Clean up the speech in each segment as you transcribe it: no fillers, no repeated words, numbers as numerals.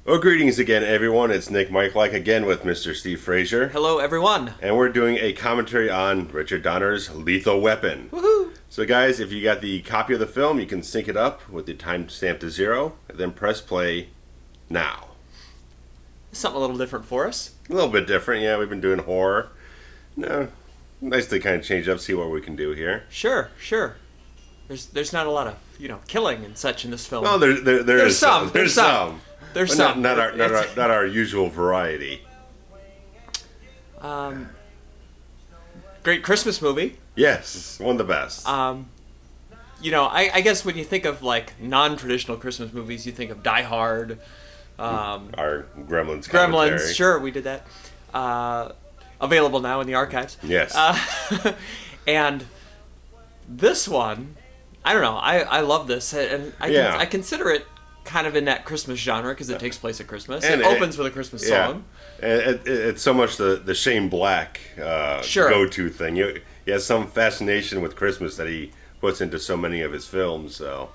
Well, greetings again, everyone. It's Nick Michalak again with Mr. Steve Frazier. Hello, everyone. And we're doing a commentary on Richard Donner's Lethal Weapon. Woohoo! So, guys, if you got the copy of the film, you can sync it up with the timestamp to 0, and then press play now. Something a little different for us. A little bit different, yeah. We've been doing horror. No, nice to kind of change up, see what we can do here. Sure. There's not a lot of killing and such in this film. Well, there's some. There's some. Not our usual variety. Great Christmas movie. Yes, one of the best. I guess when you think of like non-traditional Christmas movies, you think of Die Hard. Our Gremlins commentary. Gremlins, sure, we did that. Available now in the archives. Yes. And this one, I don't know. I love this, and I consider it kind of in that Christmas genre because it takes place at Christmas. And it opens with a Christmas song. And it's so much the Shane Black go-to thing. He has some fascination with Christmas that he puts into so many of his films. So,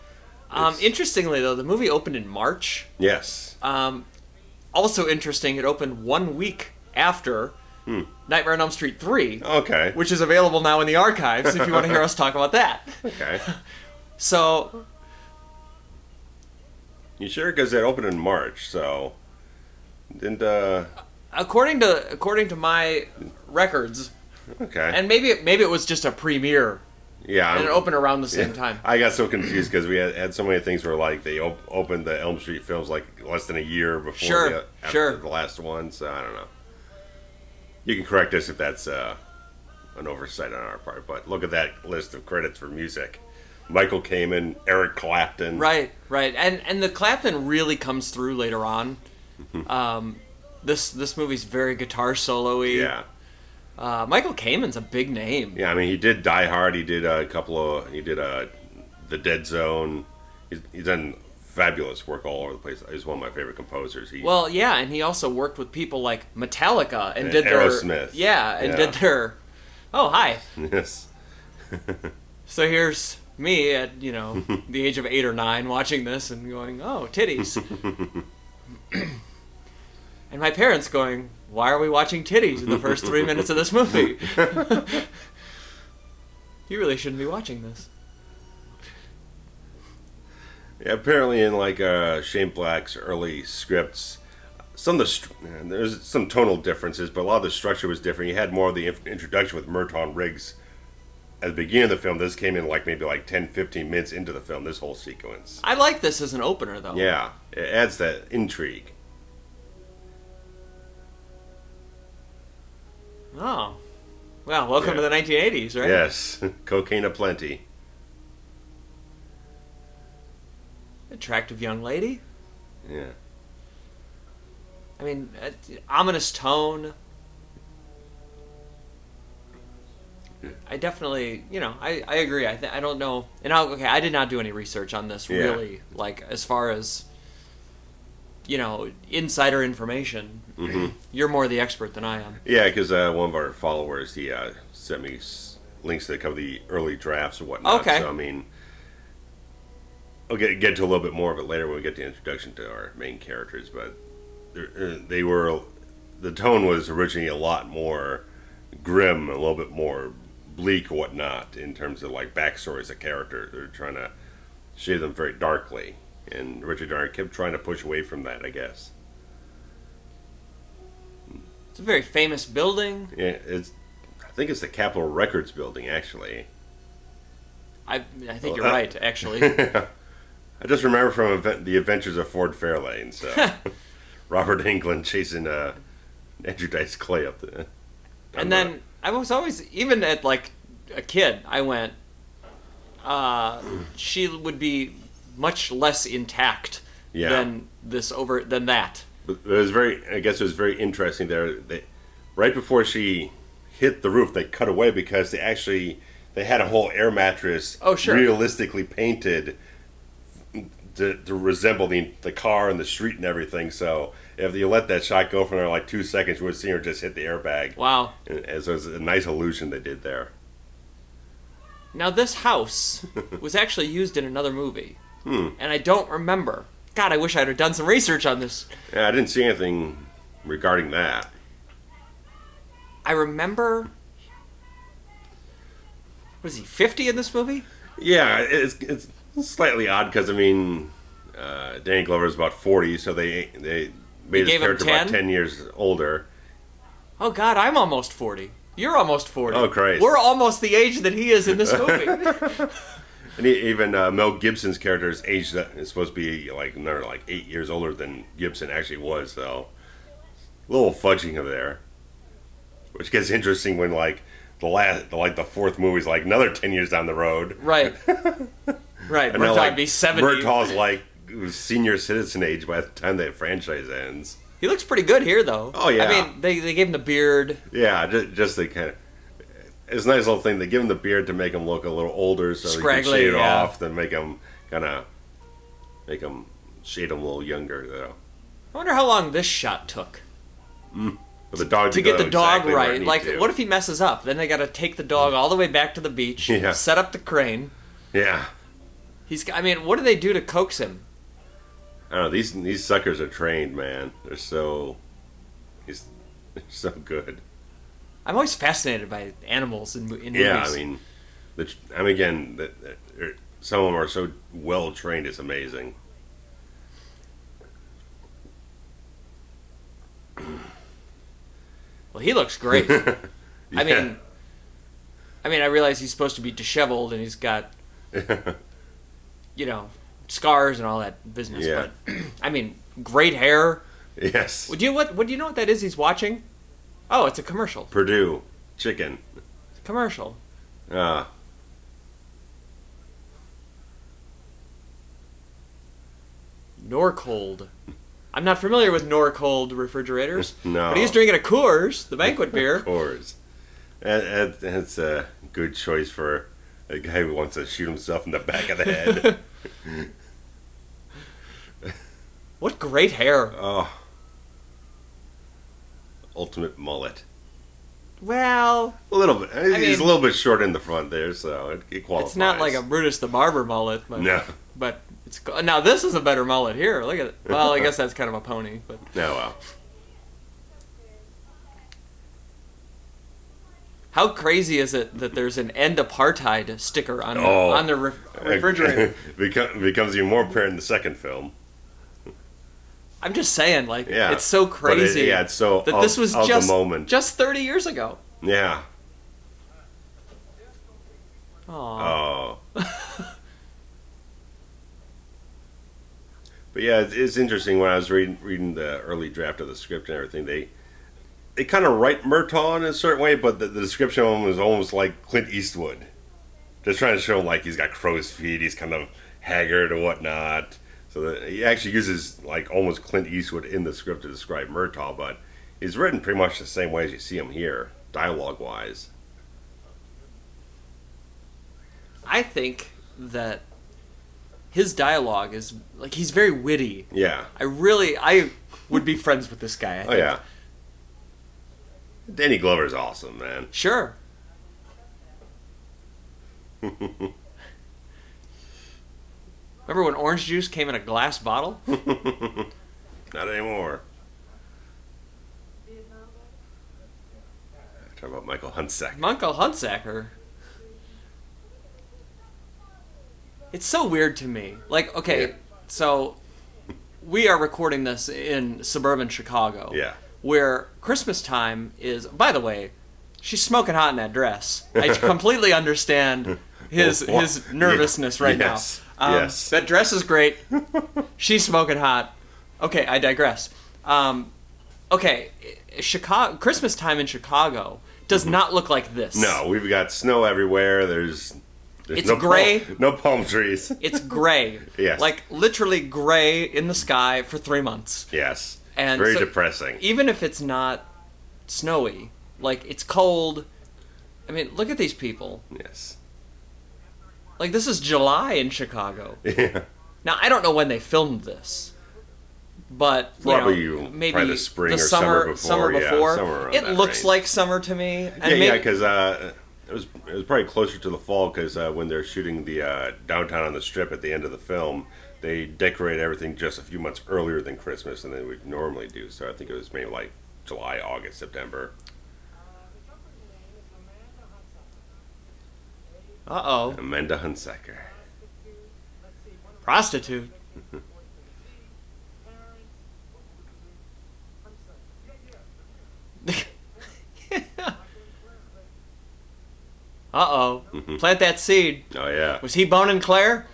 interestingly, though, the movie opened in March. Yes. Also interesting, it opened 1 week after Nightmare on Elm Street 3. Okay. Which is available now in the archives if you want to hear us talk about that. Okay. So... You sure? Because it opened in March, so... Didn't, According to my records... Okay. And maybe it was just a premiere. Yeah. And it opened around the same time. I got so confused because we had so many things where like they opened the Elm Street films like less than a year before after the last one, so I don't know. You can correct us if that's an oversight on our part, but look at that list of credits for music. Michael Kamen, Eric Clapton. Right. And the Clapton really comes through later on. This movie's very guitar solo-y. Yeah. Michael Kamen's a big name. Yeah, I mean, he did Die Hard. He did The Dead Zone. He's done fabulous work all over the place. He's one of my favorite composers. And he also worked with people like Metallica and did Aerosmith. Did their... Oh, hi. Yes. So here's me at, the age of 8 or 9 watching this and going, oh, titties. And my parents going, why are we watching titties in the first 3 minutes of this movie? You really shouldn't be watching this. Yeah, apparently in like Shane Black's early scripts, there's some tonal differences, but a lot of the structure was different. You had more of the introduction with Murtaugh and Riggs at the beginning of the film. This came in maybe 10-15 minutes into the film, this whole sequence. I like this as an opener, though. Yeah, it adds that intrigue. Oh. Well, welcome to the 1980s, right? Yes. Cocaine aplenty. Attractive young lady. Yeah. I mean, ominous tone. I definitely, I agree. I don't know. And I did not do any research on this, really. Like, as far as, insider information. Mm-hmm. You're more the expert than I am. Yeah, because one of our followers, he sent me links to a couple of the early drafts and whatnot. Okay. So, I mean, I'll get to a little bit more of it later when we get the introduction to our main characters. But the tone was originally a lot more grim, a little bit more bleak, whatnot, in terms of like backstories of characters. They're trying to shade them very darkly, and Richard Donner kept trying to push away from that, I guess. It's a very famous building. Yeah, I think it's the Capitol Records building, actually. I think you're right, actually. I just remember from The Adventures of Ford Fairlane, so Robert Englund chasing Andrew Dice Clay up there. And then I was always, even at like a kid, I went, she would be much less intact than that. But it was I guess it was very interesting there. Right before she hit the roof, they cut away because they had a whole air mattress realistically painted to resemble the car and the street and everything. So if you let that shot go for like 2 seconds, you would see her just hit the airbag. Wow. And so it was a nice illusion they did there. Now this house was actually used in another movie. And I don't remember. God, I wish I'd have done some research on this. Yeah, I didn't see anything regarding that. I remember... What is he, 50 in this movie? Yeah, it's slightly odd because, I mean, Danny Glover's about 40, so they made his character about 10 years older. Oh, God, I'm almost 40. You're almost 40. Oh, Christ. We're almost the age that he is in this movie. And even Mel Gibson's character is aged, is supposed to be like another 8 years older than Gibson actually was, so a little fudging of there. Which gets interesting when the fourth movie's like another 10 years down the road. Right. Right. And Murtaugh be 70. Murtaugh's like senior citizen age by the time that franchise ends. He looks pretty good here, though. Oh, yeah. I mean, they gave him the beard. Yeah, just the kind of... It's a nice little thing. They give him the beard to make him look a little older, so they can shade it off, then make him shade him a little younger, though. I wonder how long this shot took. For the dog to get the dog exactly right. Like, what if he messes up? Then they got to take the dog all the way back to the beach, set up the crane. Yeah. What do they do to coax him? I don't know. These suckers are trained, man. They're so good. I'm always fascinated by animals in movies. Yeah, again, some of them are so well trained. It's amazing. Well, he looks great. Yeah. I realize he's supposed to be disheveled and he's got, scars and all that business. Yeah. But great hair. Yes. Do you know what that is he's watching? Oh, it's a commercial. Purdue chicken. It's a commercial. Norcold. I'm not familiar with Norcold refrigerators. No. But he's drinking a Coors, the banquet beer. Coors. That's a good choice for a guy who wants to shoot himself in the back of the head. What great hair. Oh. Ultimate mullet. Well, a little bit. He's a little bit short in the front there, so it qualifies. It's not like a Brutus the Barber mullet. But, no. But now this is a better mullet here. Look at it. Well, I guess that's kind of a pony. But. No, well. How crazy is it that there's an end apartheid sticker on the refrigerator? Becomes even more apparent in the second film. I'm just saying, it's so crazy. It's so that this was the moment. Just 30 years ago. Yeah. Aww. Oh. But yeah, it's interesting. When I was reading the early draft of the script and everything, they kind of write Murtaugh in a certain way, but the description of him was almost like Clint Eastwood. Just trying to show him like he's got crow's feet, he's kind of haggard or whatnot. So he actually uses like almost Clint Eastwood in the script to describe Murtaugh, but he's written pretty much the same way as you see him here, dialogue-wise. I think that his dialogue is he's very witty. Yeah. I would be friends with this guy. I think. Oh yeah. Danny Glover's awesome, man. Sure. Remember when orange juice came in a glass bottle? Not anymore. Talking about Michael Hunsaker. Michael Hunsaker. It's so weird to me. So we are recording this in suburban Chicago. Yeah. Where Christmas time is... By the way, she's smoking hot in that dress. I completely understand his nervousness right now. Yes. That dress is great. She's smoking hot. Okay, I digress. Chicago Christmas time in Chicago does not look like this. No, we've got snow everywhere. There's it's gray. No palm trees. It's gray. Yes. Literally gray in the sky for 3 months. Yes. And very depressing. Even if it's not snowy, it's cold. Look at these people. Yes. This is July in Chicago. Yeah. Now, I don't know when they filmed this, but maybe the spring or summer before. Summer before. It looks like summer to me. And because it was probably closer to the fall because when they're shooting the downtown on the strip at the end of the film, they decorated everything just a few months earlier than Christmas than they would normally do. So I think it was maybe like July, August, September. Uh-oh. Amanda Hunsaker. Prostitute. Uh-oh. Plant that seed. Oh, yeah. Was he boning Claire?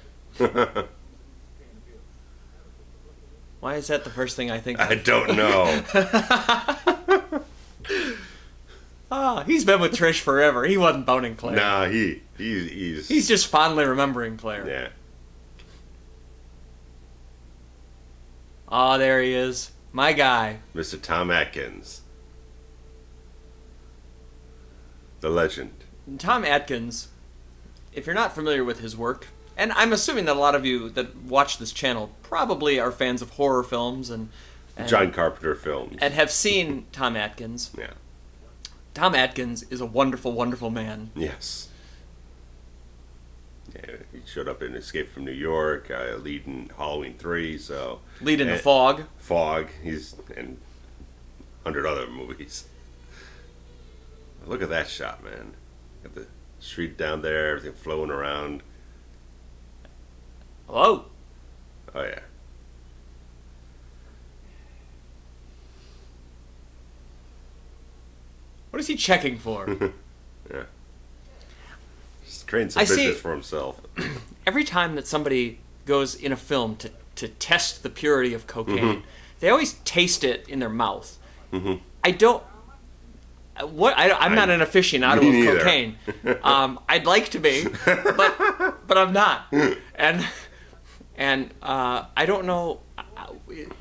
Why is that the first thing I think of? I don't know. He's been with Trish forever. He wasn't boning Claire. Nah, he's just fondly remembering Claire. Yeah. Oh, there he is. My guy. Mr. Tom Atkins. The legend. Tom Atkins, if you're not familiar with his work, and I'm assuming that a lot of you that watch this channel probably are fans of horror films and John Carpenter films. And have seen Tom Atkins. Yeah. Tom Atkins is a wonderful, wonderful man. Yes. Yeah, he showed up in Escape from New York, lead in Halloween 3, so... Lead in The Fog. Fog. He's in 100 other movies. Look at that shot, man. Got the street down there, everything flowing around. Hello? Oh, yeah. What is he checking for? Yeah. Just creating some business for himself. Every time that somebody goes in a film to test the purity of cocaine, they always taste it in their mouth. I don't... I'm not an aficionado of cocaine. I'd like to be, but I'm not. And I don't know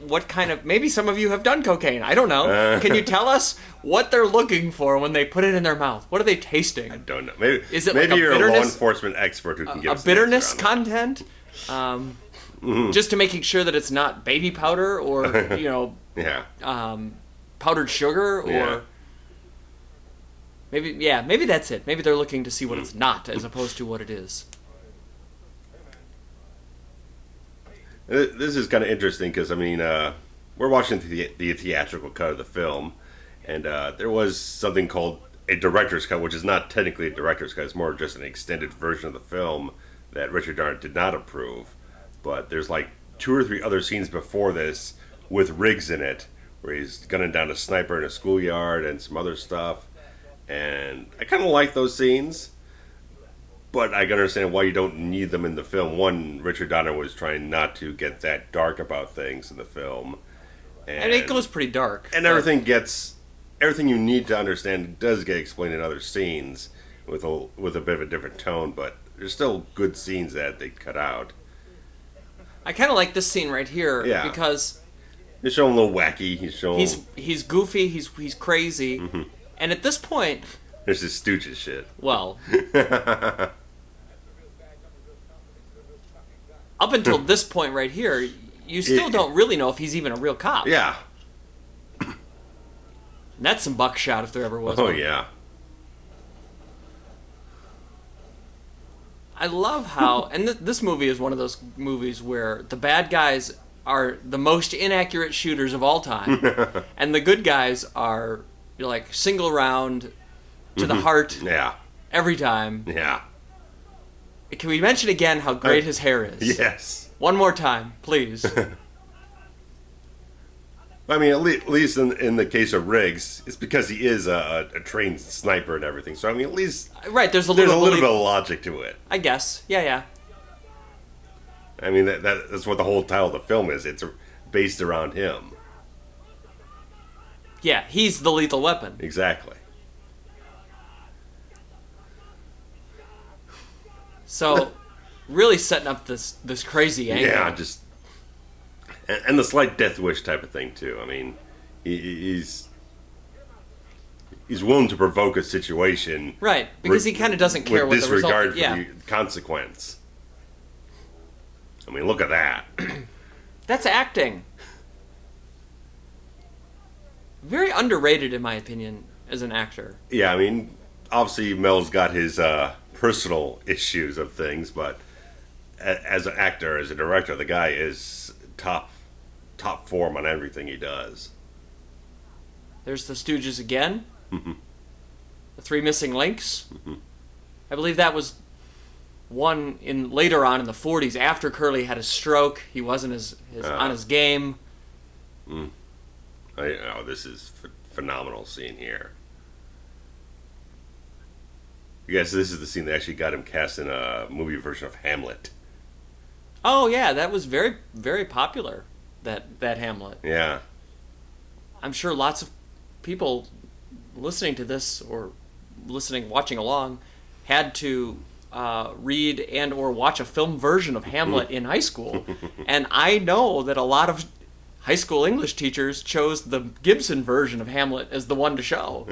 what kind of... Maybe some of you have done cocaine. I don't know. Can you tell us what they're looking for when they put it in their mouth? What are they tasting? I don't know. Maybe, is it maybe like you're a law enforcement expert who can give us a bitterness content? Just to making sure that it's not baby powder or, powdered sugar or... Maybe that's it. Maybe they're looking to see what it's not as opposed to what it is. This is kind of interesting because, I mean, we're watching the theatrical cut of the film, and there was something called a director's cut, which is not technically a director's cut. It's more just an extended version of the film that Richard Donner did not approve. But there's like 2 or 3 other scenes before this with Riggs in it, where he's gunning down a sniper in a schoolyard and some other stuff. And I kind of like those scenes, but I can understand why you don't need them in the film. One, Richard Donner was trying not to get that dark about things in the film. And it goes pretty dark. And everything you need to understand does get explained in other scenes with a bit of a different tone, but there's still good scenes that they cut out. I kind of like this scene right here because... He's showing a little wacky. He's goofy, he's crazy. And at this point... There's this Stooges shit. Well... up until this point right here, you still don't really know if he's even a real cop. Yeah. And that's some buckshot if there ever was one. Oh, yeah. I love how... And this movie is one of those movies where the bad guys are the most inaccurate shooters of all time. And the good guys are... You're like single round to the heart every time. Yeah. Can we mention again how great his hair is? Yes. One more time, please. I mean, at least in the case of Riggs, it's because he is a trained sniper and everything. So, I mean, at least... Right, there's a little bit of logic to it. I guess. Yeah. I mean, that's what the whole title of the film is. It's based around him. Yeah, he's the lethal weapon. Exactly. So, really setting up this crazy angle. Yeah, and the slight death wish type of thing too. I mean, he's willing to provoke a situation, right? Because he kind of doesn't care what the result. With disregard for the consequence. I mean, look at that. That's acting. Very underrated, in my opinion, as an actor. Yeah, I mean, obviously Mel's got his personal issues of things, but as an actor, as a director, the guy is top form on everything he does. There's the Stooges again. The Three Missing Links. I believe that was one in later on in the 40s after Curly had a stroke. He wasn't on his game. This is phenomenal scene here. Yes, this is the scene that actually got him cast in a movie version of Hamlet. Oh yeah, that was very, very popular. That Hamlet. Yeah. I'm sure lots of people listening to this or watching along had to read and or watch a film version of Hamlet in high school. And I know that a lot of high school English teachers chose the Gibson version of Hamlet as the one to show.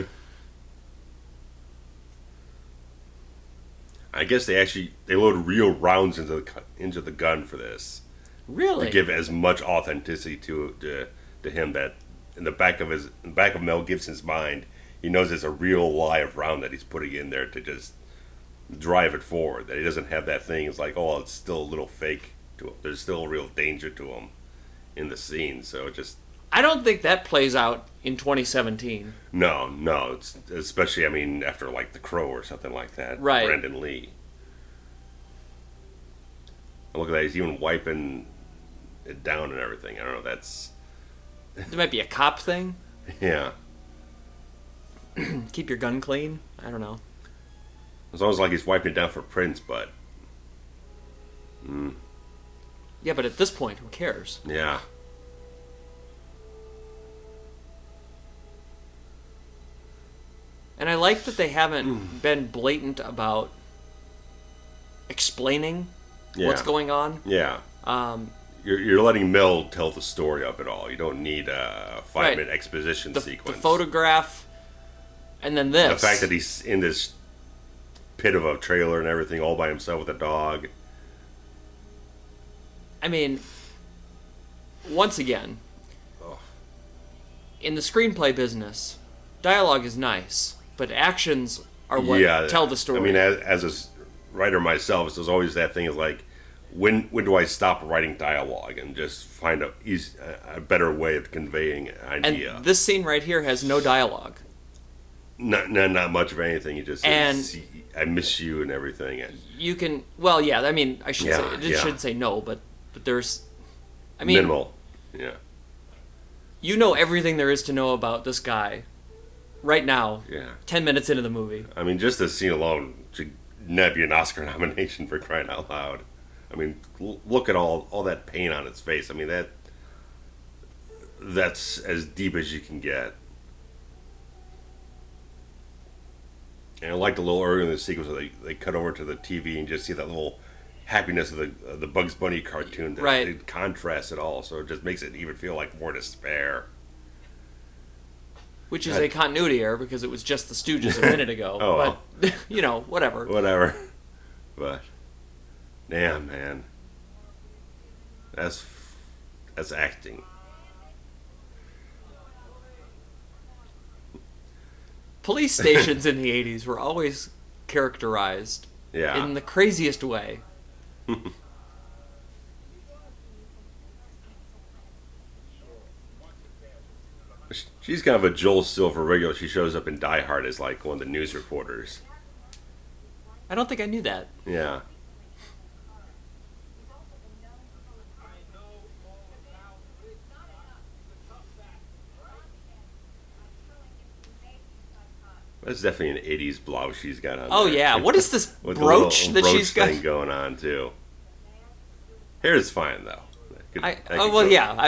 I guess they load real rounds into the gun for this. Really? To give as much authenticity to him that in the back of Mel Gibson's mind, he knows it's a real live round that he's putting in there to just drive it forward. That he doesn't have that thing. It's like, oh, it's still a little fake to him. There's still a real danger to him in the scene. So it just... I don't think that plays out in 2017. No. It's, especially, I mean, after like The Crow or something like that. Right. Brandon Lee. And look at that. He's even wiping it down and everything. I don't know. That's... There might be a cop thing. Yeah. Keep your gun clean. I don't know. It's almost like he's wiping it down for prints, but... Yeah, but at this point, who cares? Yeah. And I like that they haven't been blatant about explaining what's going on. Yeah. You're letting Mel tell the story of it all. You don't need a 5-minute exposition sequence. The photograph, and then this. The fact that he's in this pit of a trailer and everything all by himself with a dog. I mean, once again, in the screenplay business, dialogue is nice, but actions are what tell the story. I mean, as a writer myself, there's always that thing is like, when do I stop writing dialogue and just find a better way of conveying an idea? And this scene right here has no dialogue. Not much of anything. You just say, I miss you and everything. And you can, well, yeah, I mean, I should should say no, but there's, I mean, minimal. Yeah. You know everything there is to know about this guy right now. Yeah. 10 minutes into the movie. I mean, just this scene alone should net you an Oscar nomination for crying out loud. I mean, look at all that pain on its face. I mean, that's as deep as you can get. And I liked a little earlier in the sequence where they cut over to the TV and just see that little happiness of the Bugs Bunny cartoon. That it contrasts it all, so it just makes it even feel like more despair. Which is a continuity error because it was just the Stooges a minute ago. But, whatever. Whatever. But, damn, man. That's acting. Police stations in the 80s were always characterized in the craziest way. She's kind of a Joel Silver regular. She shows up in Die Hard as like one of the news reporters. I don't think I knew that. Yeah. That's definitely an 80s blouse she's got on. Oh, there. yeah. What is this brooch that she's got? Thing going on, too. Hair's fine, though. I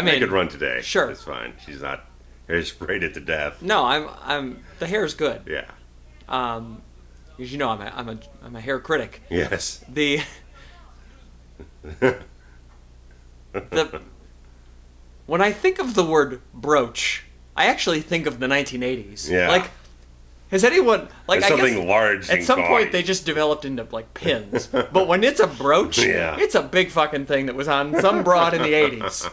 mean, I could run today. Sure. It's fine. She's not hair-sprayed it to death. No, the hair's good. Yeah. Because you know I'm a hair critic. Yes. When I think of the word brooch, I actually think of the 1980s. Yeah. Like, has anyone like it's something guess large? At some point, they just developed into like pins. But when it's a brooch, it's a big fucking thing that was on some broad in the 80s.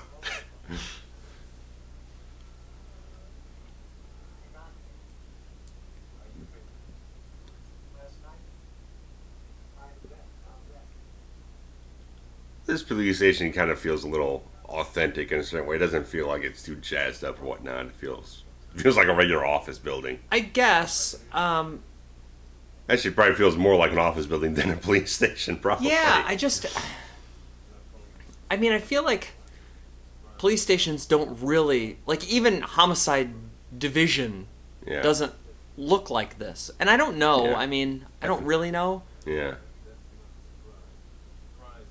this police station kind of feels a little authentic in a certain way. It doesn't feel like it's too jazzed up or whatnot. It feels like a regular office building. I guess. Actually, it probably feels more like an office building than a police station, probably. Yeah, I mean, I feel like police stations don't really... Like, even Homicide Division doesn't look like this. And I don't know. Yeah. I mean, I don't really know. Yeah.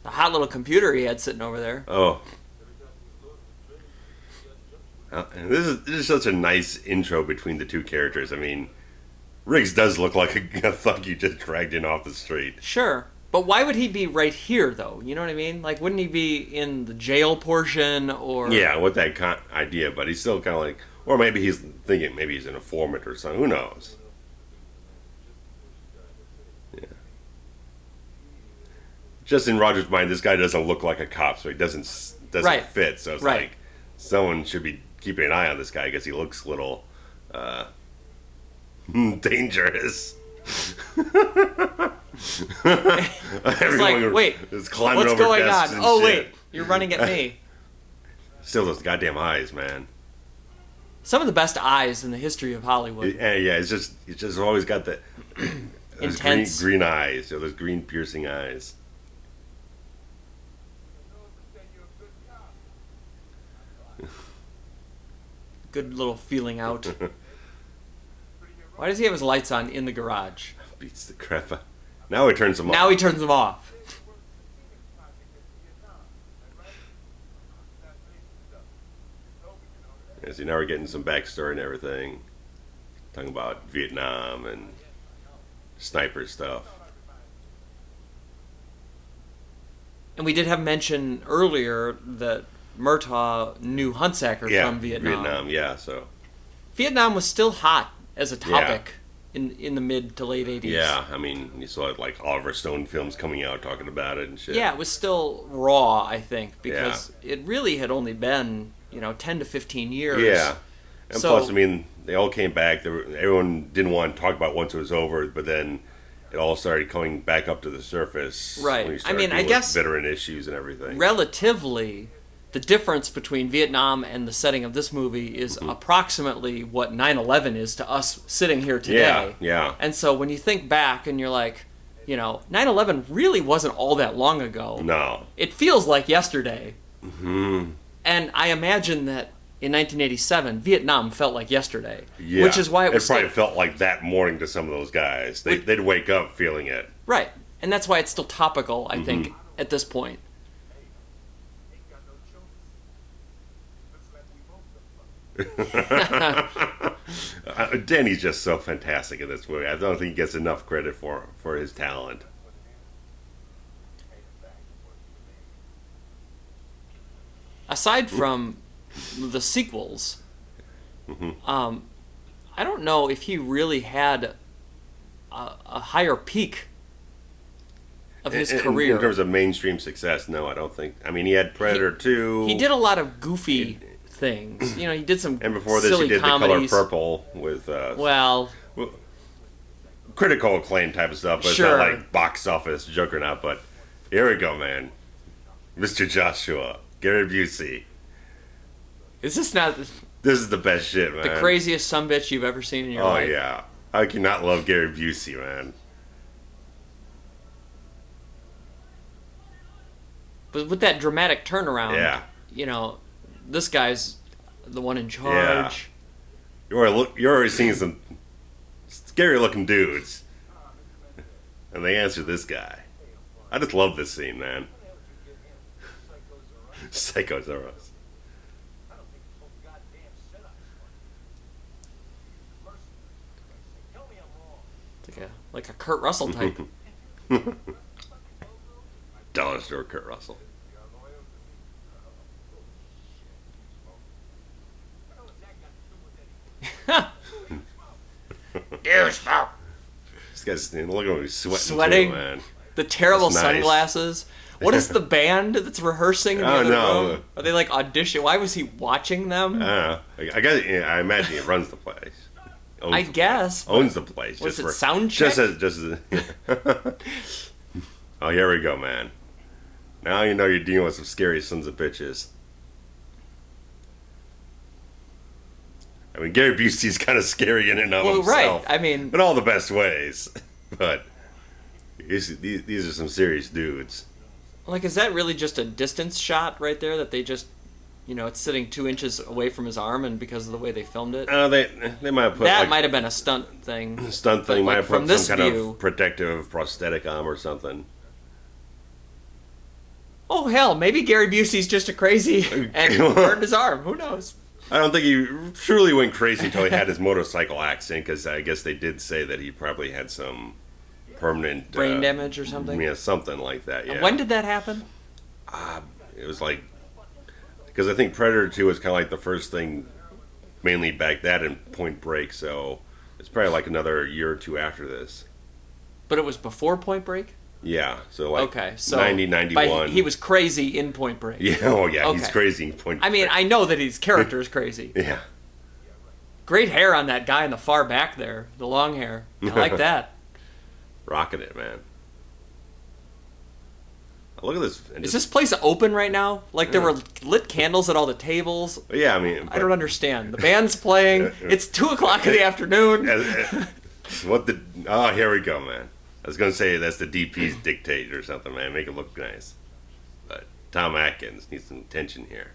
The hot little computer he had sitting over there. Oh. This is such a nice intro between the two characters. I mean, Riggs does look like a thug you just dragged in off the street. Sure. But why would he be right here, though? You know what I mean? Like, wouldn't he be in the jail portion, or... Yeah, with that idea, but he's still kind of like... Or maybe he's thinking maybe he's an informant or something. Who knows? Yeah. Just in Roger's mind, this guy doesn't look like a cop, so he doesn't fit. So it's like, someone should be keeping an eye on this guy because he looks a little dangerous. It's like, wait, what's going on? Oh, wait, you're running at me. Still those goddamn eyes, man. Some of the best eyes in the history of Hollywood. Yeah, it's just always got the intense green eyes, those green piercing eyes. Good little feeling out. Why does he have his lights on in the garage? Beats the crap out. Now he turns them off. Now he turns them off. Yeah, so now we're getting some backstory and everything. Talking about Vietnam and sniper stuff. And we did have mention earlier that Murtaugh knew Huntsacker from Vietnam. So Vietnam was still hot as a topic in the mid to late 80s. Yeah, I mean, you saw like Oliver Stone films coming out talking about it and shit. Yeah, it was still raw, I think, because it really had only been, 10 to 15 years. Yeah. And plus, I mean, they all came back. Everyone didn't want to talk about it once it was over, but then it all started coming back up to the surface. Right. I mean, I guess veteran issues and everything. Relatively, the difference between Vietnam and the setting of this movie is approximately what 9/11 is to us sitting here today. Yeah. And so when you think back and you're like, 9/11 really wasn't all that long ago. No. It feels like yesterday. Mm-hmm. And I imagine that in 1987, Vietnam felt like yesterday. Yeah. Which is why it probably felt like that morning to some of those guys. They'd wake up feeling it. Right. And that's why it's still topical, I think, at this point. Danny's just so fantastic in this movie. I don't think he gets enough credit for his talent. Aside from the sequels, I don't know if he really had a higher peak of his career. In terms of mainstream success, no, I don't think. I mean, he had Predator 2. He did a lot of goofy things. He did some and before this, silly he did comedies. The Color Purple with critical acclaim type of stuff, but it's not like box office juggernaut. But here we go, man. Mr. Joshua, Gary Busey. Is this not... This is the best shit, man. The craziest sumbitch you've ever seen in your life. Oh, yeah. I cannot love Gary Busey, man. But with that dramatic turnaround, this guy's the one in charge. Yeah. You're already seeing some scary-looking dudes. And they answer this guy. I just love this scene, man. Psychos are us. Like a Kurt Russell type. Dollar store Kurt Russell. Dude, stop. This guy's look at him, he's sweating too, man. The terrible sunglasses. What is the band that's rehearsing in the other room? Are they like audition? Why was he watching them? I don't know. I imagine he runs the place. Owns the place. Was it sound check? Oh, here we go, man. Now you know you're dealing with some scary sons of bitches. I mean, Gary Busey's kind of scary in and of himself. Right. I mean, in all the best ways. But these are some serious dudes. Like, is that really just a distance shot right there that they just, it's sitting 2 inches away from his arm, and because of the way they filmed it? They might have put that might have been a stunt thing. Stunt thing might have put some kind of protective prosthetic arm or something. Oh hell, maybe Gary Busey's just a crazy and burned his arm. Who knows? I don't think he truly went crazy until he had his motorcycle accident, because I guess they did say that he probably had some permanent brain damage or something. Yeah, something like that. Yeah. And when did that happen? It was like, because I think Predator 2 was kind of like the first thing, mainly back that in Point Break. So it's probably like another year or two after this. But it was before Point Break? Yeah, so like okay, so 90, 91. He was crazy in Point Break. Yeah, oh yeah, okay. He's crazy in Point Break. I mean, I know that his character is crazy. Yeah. Great hair on that guy in the far back there, the long hair. I like that. Rocking it, man. Look at this. Is this place open right now? Like there were lit candles at all the tables? Yeah, I mean... I don't understand. The band's playing. It's 2 o'clock in the afternoon. Oh, here we go, man. I was going to say that's the DP's dictate or something, man. Make it look nice. But Tom Atkins needs some attention here.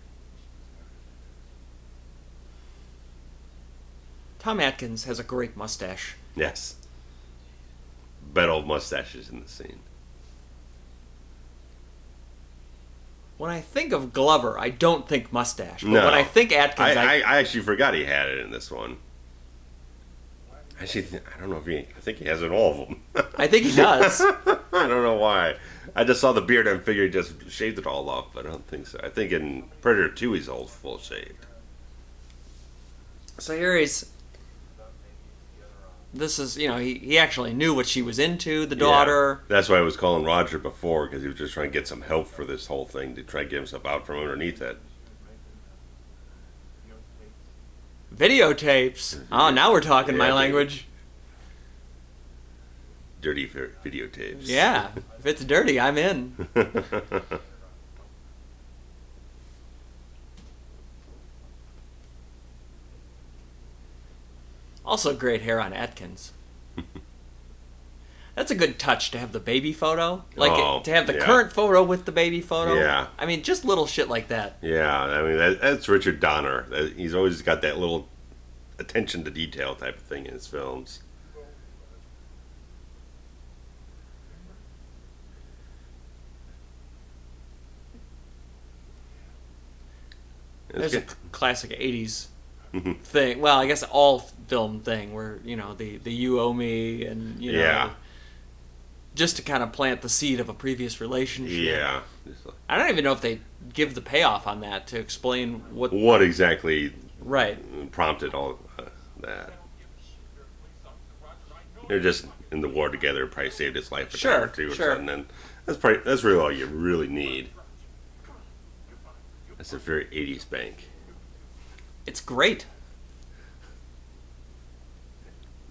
Tom Atkins has a great mustache. Yes. Bet old mustaches in the scene. When I think of Glover, I don't think mustache. But when I think Atkins... I actually forgot he had it in this one. Actually, I don't know if I think he has it in all of them. I think he does. I don't know why. I just saw the beard and figured he just shaved it all off, but I don't think so. I think in Predator 2 he's all full shaved. So here he's... This is, he actually knew what she was into, the daughter. Yeah, that's why I was calling Roger before, because he was just trying to get some help for this whole thing, to try to get himself out from underneath it. Videotapes. Oh, now we're talking my language. Dirty videotapes. Yeah. If it's dirty, I'm in. Also great hair on Atkins. That's a good touch to have the baby photo. To have the current photo with the baby photo. Yeah. I mean, just little shit like that. Yeah, I mean, that's Richard Donner. He's always got that little attention to detail type of thing in his films. There's a classic 80s thing. Well, I guess all film thing where, the you owe me and, just to kind of plant the seed of a previous relationship. Yeah. I don't even know if they give the payoff on that to explain what exactly right prompted all that. They're just in the war together, probably saved his life a time or two or something. And that's really all you really need. That's a very 80s bank. It's great.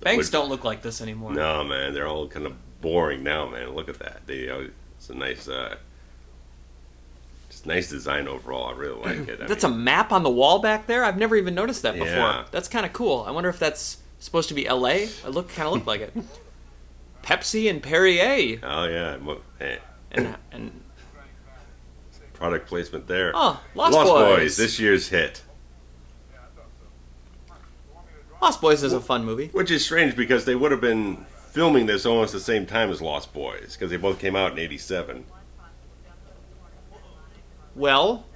Banks don't look like this anymore. No, man. They're all kind of boring now, man. Look at that. It's a nice, nice design overall. I really like it. That's a map on the wall back there? I've never even noticed that before. Yeah. That's kind of cool. I wonder if that's supposed to be L.A.? It kind of looked like it. Pepsi and Perrier. Oh, yeah. And product placement there. Oh, Lost Boys. This year's hit. Lost Boys is a fun movie. Which is strange because they would have been filming this almost the same time as Lost Boys, because they both came out in 87. Well...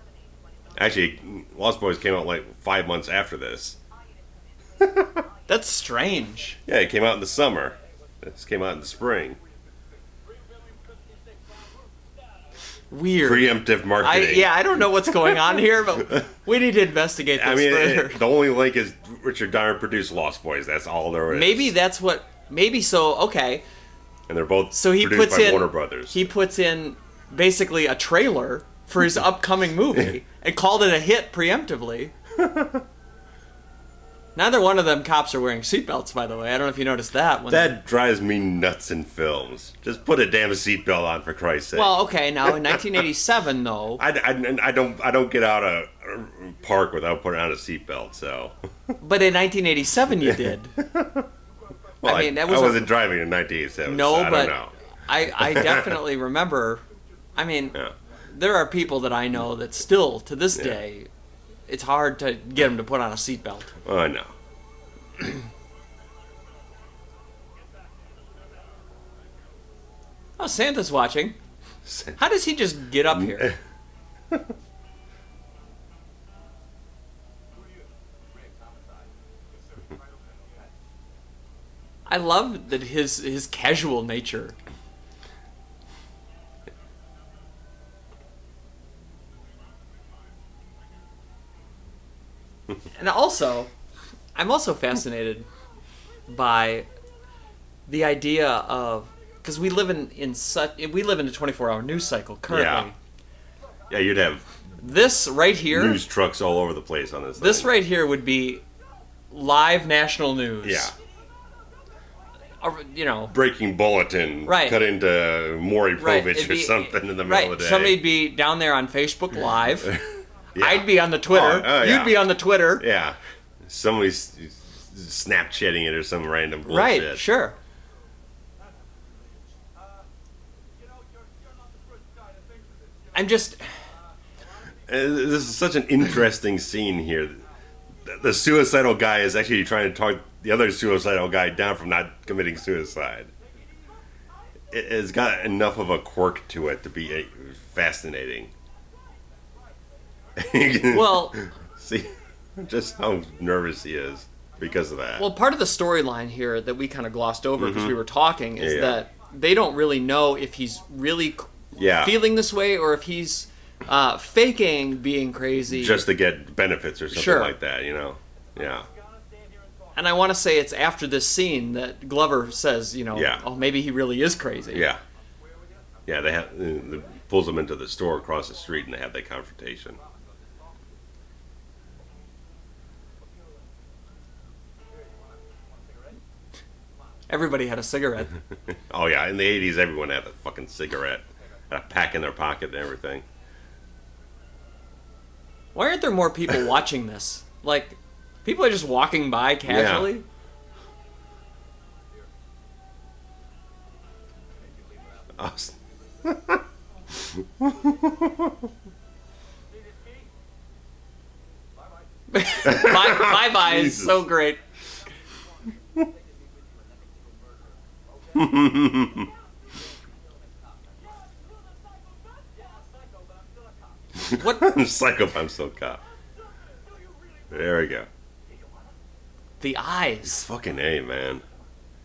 Actually, Lost Boys came out like 5 months after this. That's strange. Yeah, it came out in the summer. This came out in the spring. Weird. Preemptive marketing. I don't know what's going on here, but we need to investigate this further. The only link is Richard Donner produced Lost Boys. That's all there is. Maybe that's what... Maybe so, okay. And they're both produced by Warner Brothers. He puts in basically a trailer for his upcoming movie and called it a hit preemptively. Neither one of them cops are wearing seatbelts, by the way. I don't know if you noticed that. That drives me nuts in films. Just put a damn seatbelt on, for Christ's sake. Well, okay, now in 1987, though... I don't get out of a park without putting on a seatbelt, so... But in 1987 you did. Well, I wasn't driving in 1987, no, so I don't know. I definitely remember... I mean, there are people that I know that still, to this day... It's hard to get them to put on a seatbelt. Oh, I know. Oh, Santa's watching. How does he just get up here? I love that his casual nature. And also, I'm also fascinated by the idea of, because we live in a 24-hour news cycle currently. Yeah, you'd have this right here. News trucks all over the place on this. This right here would be live national news. Yeah. You know, breaking bulletin. Right. Cut into Maury Povich or something in the middle of the day. Somebody'd be down there on Facebook Live. Yeah. I'd be on the Twitter. You'd be on the Twitter. Yeah. Somebody's Snapchatting it or some random bullshit. Right, sure. I'm just... This is such an interesting scene here. The suicidal guy is actually trying to talk the other suicidal guy down from not committing suicide. It's got enough of a quirk to it to be fascinating. Well, see just how nervous he is because of that. Well, part of the storyline here that we kind of glossed over because we were talking is that they don't really know if he's really feeling this way or if he's faking being crazy just to get benefits or something like that, you know. Yeah. And I want to say it's after this scene that Glover says, you know, oh, maybe he really is crazy. Yeah. Yeah, they pulls him into the store across the street and they have that confrontation. Everybody had a cigarette. Oh, yeah. In the 80s, everyone had a fucking cigarette. A pack in their pocket and everything. Why aren't there more people watching this? Like, people are just walking by casually? Yeah. Bye-bye is so great. What? Psycho, I'm still cop. There we go. The eyes. Fucking A, man.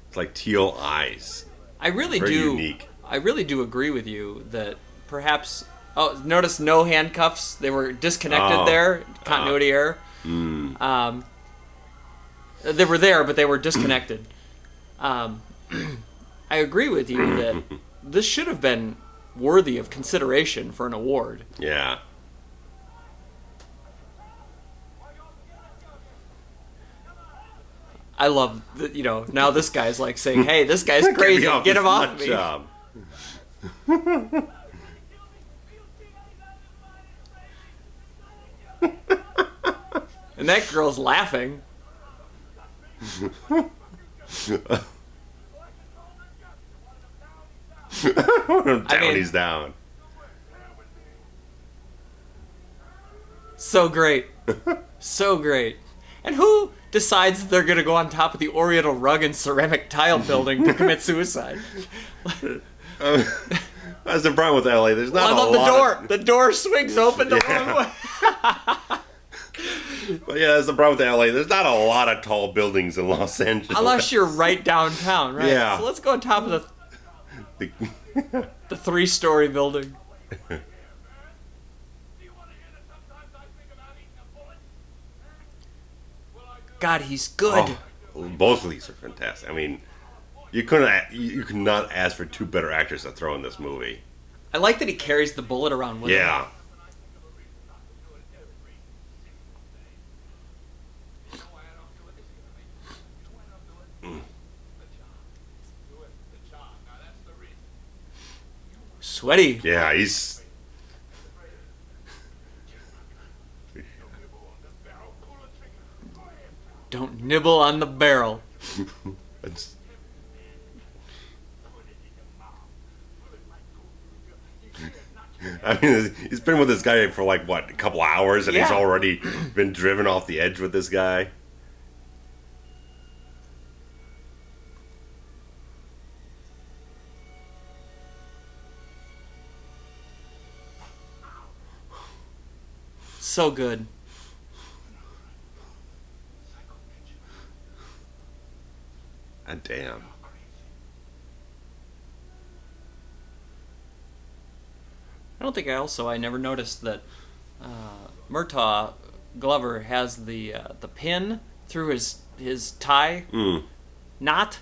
It's like teal eyes. I really Very do. Unique. I really do agree with you that perhaps. Oh, notice no handcuffs. They were disconnected there. Continuity error. They were there, but they were disconnected. I agree with you that this should have been worthy of consideration for an award. Yeah. I love that, you know, now this guy's like saying, hey, this guy's crazy, get him off me. Job. And that girl's laughing. He's down. So great. So great. And who decides they're going to go on top of the Oriental rug and ceramic tile building to commit suicide? That's the problem with LA. There's not a lot. I love the door. The door swings open the wrong way. But yeah, that's the problem with LA. There's not a lot of tall buildings in Los Angeles. Unless you're right downtown, right? Yeah. So let's go on top of the 3-story building. God, he's good. Oh, both of these are fantastic. I mean, you could not ask for two better actors to throw in this movie. I like that he carries the bullet around with him. Yeah. sweaty. Yeah, he's... Don't nibble on the barrel. I mean, he's been with this guy for like, what, a couple hours, and he's already been driven off the edge with this guy. So good. God damn. I don't think I never noticed that Murtaugh Glover has the pin through his tie knot.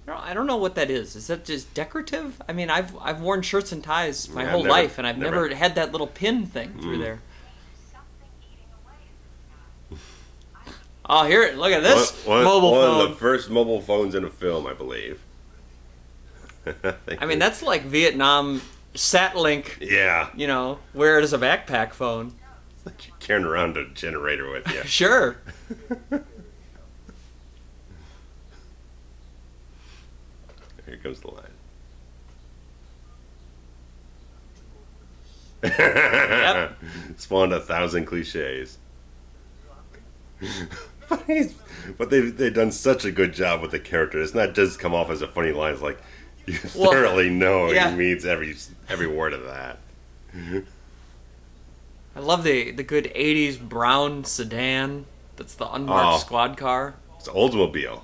I don't know what that is. Is that just decorative? I mean, I've worn shirts and ties my whole life, and I've never had that little pin thing through there. Oh, here! Look at this mobile phone. One of the first mobile phones in a film, I believe. I mean, that's like Vietnam Satlink. Yeah. You know, wear it as a backpack phone. It's like you're carrying around a generator with you. Sure. Here comes the line. Yep. Spawned 1,000 cliches. But they've done such a good job with the character. It's not just come off as a funny line. It's like you thoroughly know he means every word of that. I love the good 80s brown sedan. That's the unmarked squad car. It's an Oldsmobile.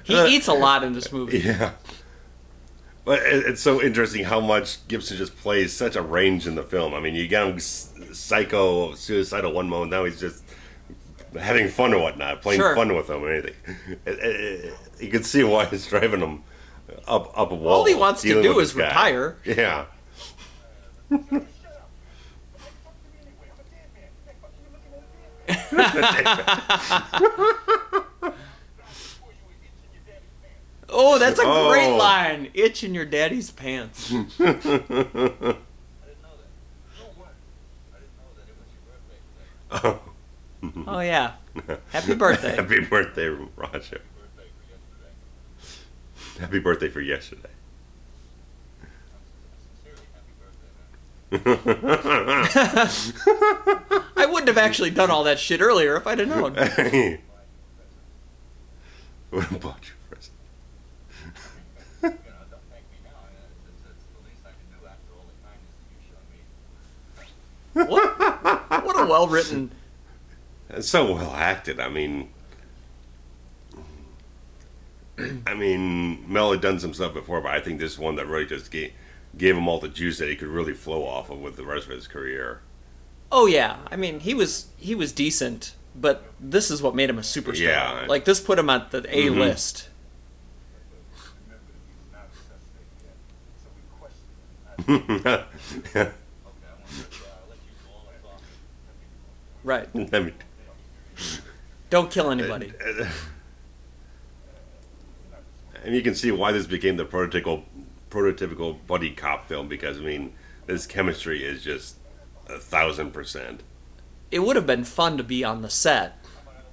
He eats a lot in this movie. Yeah. But it's so interesting how much Gibson just plays such a range in the film. I mean, you got him psycho, suicidal one moment, now he's just having fun or whatnot, playing fun with them or anything. You can see why it's driving him up a wall. All he wants to do is retire. Yeah. Oh, that's a great line. Itch in your daddy's pants. Oh, yeah. Happy birthday. Happy birthday, Roger. Happy birthday for yesterday. I wouldn't have actually done all that shit earlier if I'd have known. What about you? What a well-written... It's so well acted. I mean, Mel had done some stuff before, but I think this one that really just gave him all the juice that he could really flow off of with the rest of his career. Oh yeah, I mean he was decent, but this is what made him a superstar. Yeah, like this put him at the A list. Right. Don't kill anybody. And you can see why this became the prototypical buddy cop film, because I mean, this chemistry is just 1,000%. It would have been fun to be on the set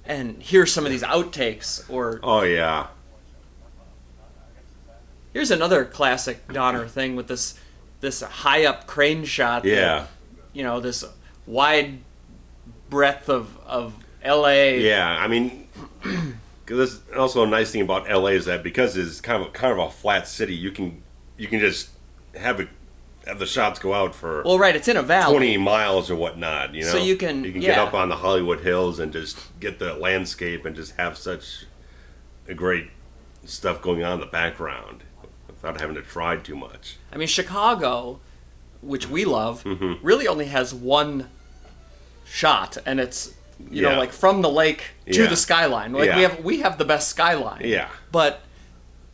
and hear some of these outtakes, or oh yeah. Here's another classic Donner thing with this high up crane shot. Yeah. That, you know, this wide breadth of L.A. Yeah, I mean, because that's also a nice thing about L.A. is that because it's kind of a flat city, you can just have the shots go out for it's in a valley, 20 miles or whatnot. You know, so you can get up on the Hollywood Hills and just get the landscape and just have such a great stuff going on in the background without having to try too much. I mean, Chicago, which we love, really only has one shot, and it's you know, like from the lake to the skyline. Like we have the best skyline. Yeah. But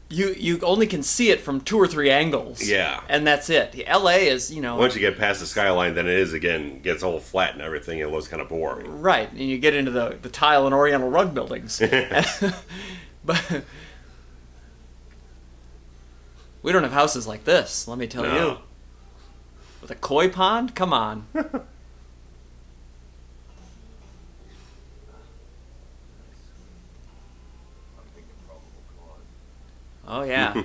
you only can see it from 2 or 3 angles. Yeah. And that's it. L.A. is, Once you get past the skyline, then it is, again, gets all flat and everything. It looks kind of boring. Right. And you get into the tile and oriental rug buildings. But we don't have houses like this, let me tell you. With a koi pond? Come on. Oh, yeah.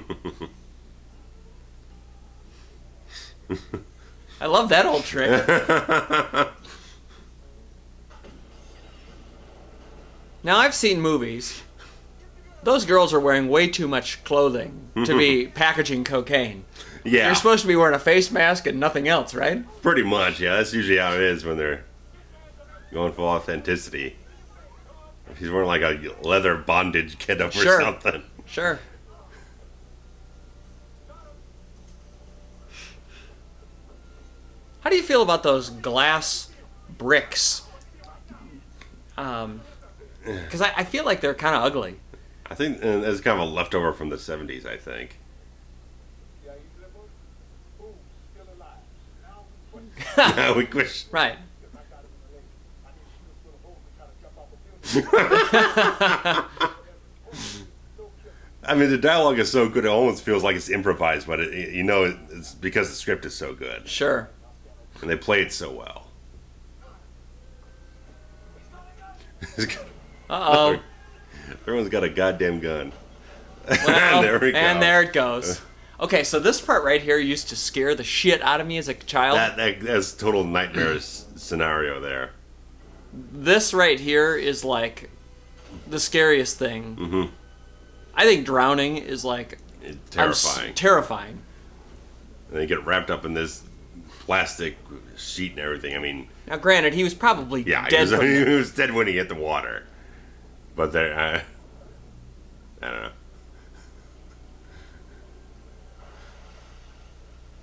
I love that old trick. Now, I've seen movies. Those girls are wearing way too much clothing to be packaging cocaine. Yeah. They're supposed to be wearing a face mask and nothing else, right? Pretty much, yeah. That's usually how it is when they're going for authenticity. If he's wearing like a leather bondage getup or something. Sure. How do you feel about those glass bricks? Because I feel like they're kind of ugly. I think it's kind of a leftover from the 70s, I think. We quit. Right. I mean, the dialogue is so good, it almost feels like it's improvised, but it's because the script is so good. Sure. And they play it so well. Uh-oh. Everyone's got a goddamn gun. Well, there we go. And there it goes. Okay, so this part right here used to scare the shit out of me as a child. That's total nightmare scenario there. This right here is like the scariest thing. Mm-hmm. I think drowning is like terrifying. Terrifying. And they get wrapped up in this plastic sheet and everything. I mean, now granted, he was probably dead. He was dead when he hit the water. But I don't know.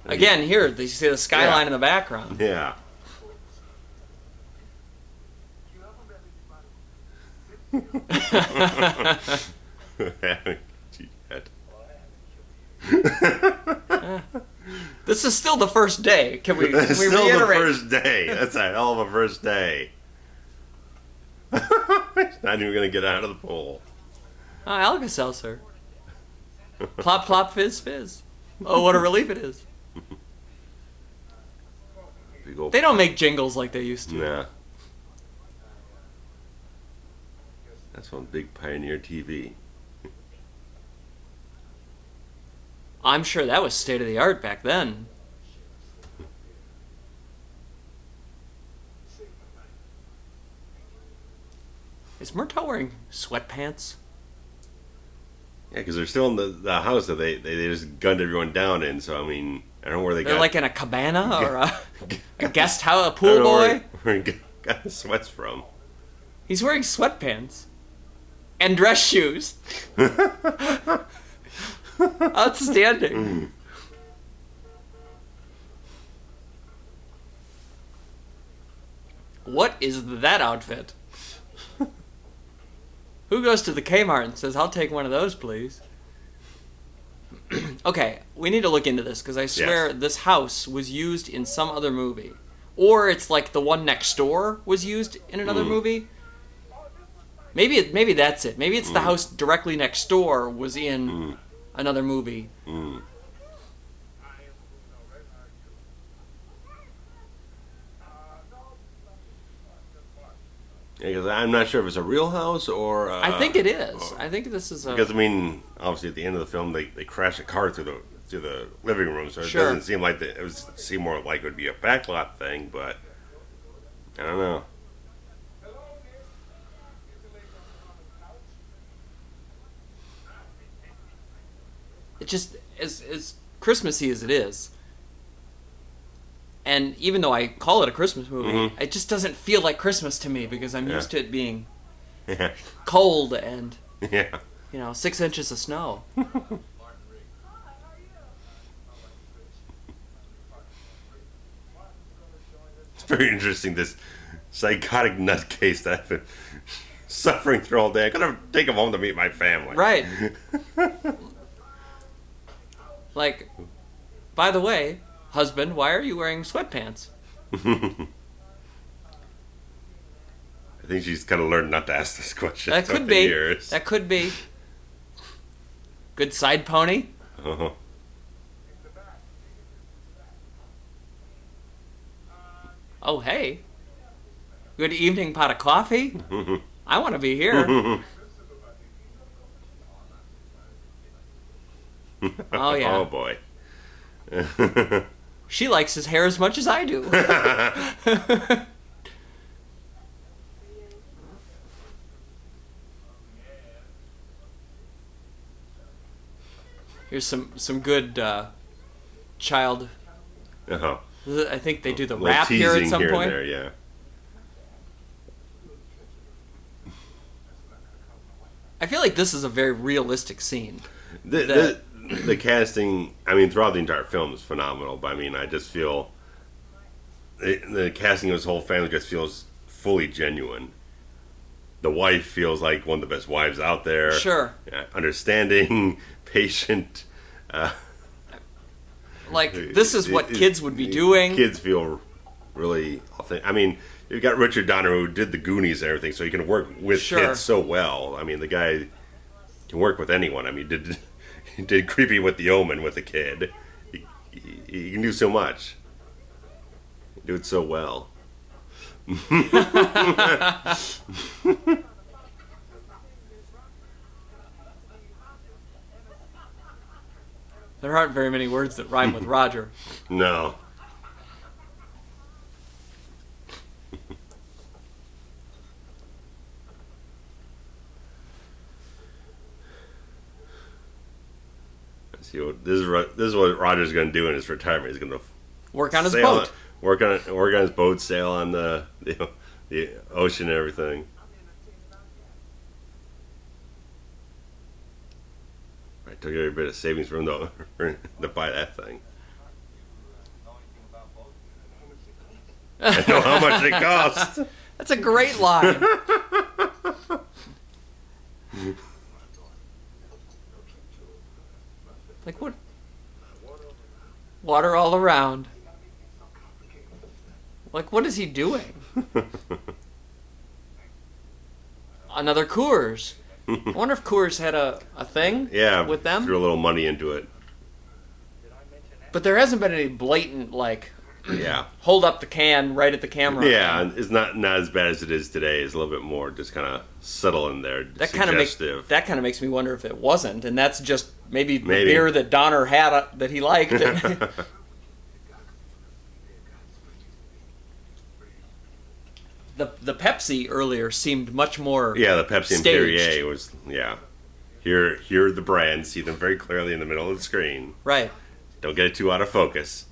Again, here you see the skyline in the background. Yeah. This is still the first day. Can we reiterate? Still the first day. That's a hell of a first day. He's not even going to get out of the pool. Oh, Alka-Seltzer. Plop, plop, fizz, fizz. Oh, what a relief it is. They don't make jingles like they used to. Yeah. That's on big Pioneer TV. I'm sure that was state of the art back then. Is Murtaugh wearing sweatpants? Yeah, because they're still in the house that they just gunned everyone down in. So I mean, I don't know where they're like in a cabana or a guest house, a pool boy. Where he got the sweats from? He's wearing sweatpants and dress shoes. Outstanding. What is that outfit? Who goes to the Kmart and says, "I'll take one of those, please"? Okay, we need to look into this because I swear this house was used in some other movie. Or it's like the one next door was used in another movie. Maybe that's it. Maybe it's the house directly next door was in another movie. Yeah, because I'm not sure if it's a real house or... I think it is. I think this is a... Because, I mean, obviously at the end of the film, they crash a car through the living room, so it doesn't seem like it would seem more like it would be a backlot thing, but I don't know. It just, as Christmassy as it is, and even though I call it a Christmas movie, it just doesn't feel like Christmas to me because I'm used to it being cold and 6 inches of snow. It's very interesting, this psychotic nutcase that I've been suffering through all day. I gotta take him home to meet my family. Right. Like, by the way, husband, why are you wearing sweatpants? I think she's kind of learned not to ask this question. That could be. Years. That could be. Good side pony. Uh-huh. Oh, hey. Good evening, pot of coffee. I want to be here. Oh, yeah. Oh, boy. She likes his hair as much as I do. Here's some good child. Uh-huh. I think they do the rap here at some point. There, yeah. I feel like this is a very realistic scene. The casting, I mean, throughout the entire film is phenomenal, but I mean, I just feel the casting of his whole family just feels fully genuine. The wife feels like one of the best wives out there. Sure. Understanding, patient. Like, this is what kids would be doing. Kids feel really authentic. I mean, you've got Richard Donner who did the Goonies and everything, so he can work with kids so well. I mean, the guy can work with anyone. I mean, he did Creepy with the Omen with a kid. He can do so much. He do it so well. There aren't very many words that rhyme with Roger. No. See, this is what Roger's going to do in his retirement. He's going to work on his boat. Work on his boat, sail on the ocean and everything. I took every bit of savings from to buy that thing. I know how much it costs. That's a great line. Like what? Water all around. Like, what is he doing? Another Coors. I wonder if Coors had a thing with them. Threw a little money into it. But there hasn't been any blatant, like, hold up the can right at the camera. Yeah, it's not as bad as it is today. It's a little bit more just kind of subtle in there, suggestive. That kind of makes me wonder if it wasn't, and that's just maybe the beer that Donner had that he liked. The Pepsi earlier seemed much more the Pepsi and Perrier was Here the brands, see them very clearly in the middle of the screen. Right. Don't get it too out of focus.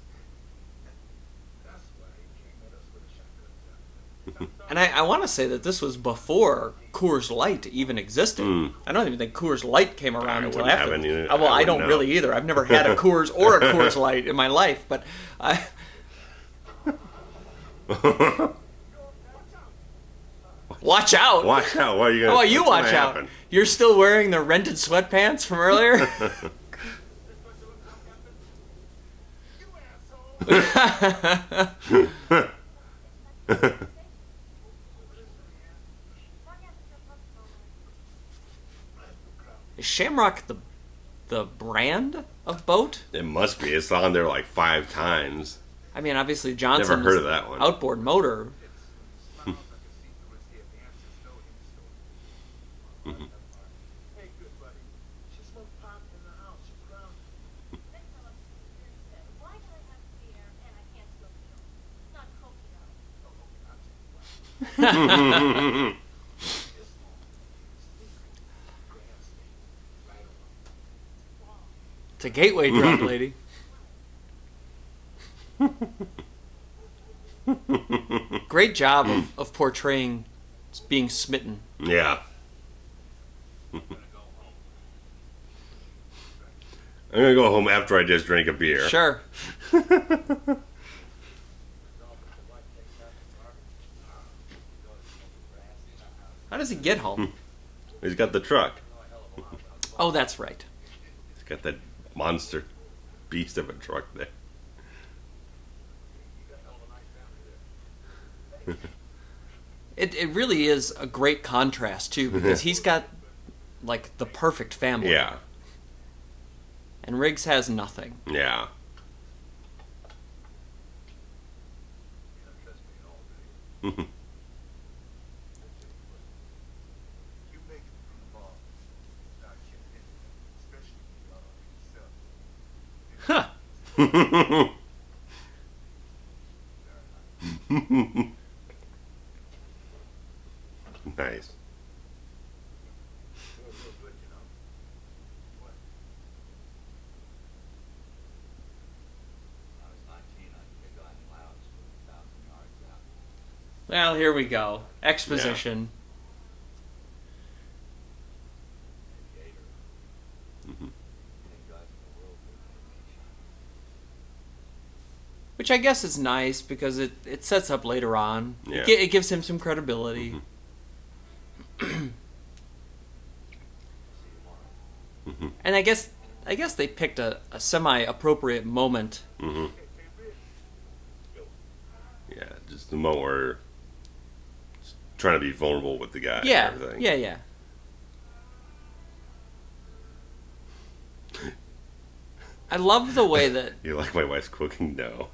And I want to say that this was before Coors Light even existed. I don't even think Coors Light came around until after. I don't really either. I've never had a Coors or a Coors Light in my life, but I... Watch out! Watch out! What are you gonna? How about you watch out? You're still wearing the rented sweatpants from earlier? Is Shamrock the brand of boat? It must be. It's on there like 5 times. I mean, obviously Johnson's never heard of that one. Outboard motor. It's a gateway drug, lady. Great job of portraying being smitten. Yeah. I'm gonna go home after I just drank a beer. Sure. How does he get home? He's got the truck. Oh, that's right. He's got that monster. beast of a truck there. It really is a great contrast too, because he's got like the perfect family. Yeah. And Riggs has nothing. Yeah. Huh. Nice. Well, here we go. Exposition. Yeah. Mm-hmm. Which I guess is nice because it sets up later on. Yeah. It gives him some credibility. Mm-hmm. Mm-hmm. And I guess they picked a semi-appropriate moment. Mm-hmm. Yeah, just the moment where he's trying to be vulnerable with the guy. Yeah, and everything. yeah. I love the way that... You like my wife's cooking? No.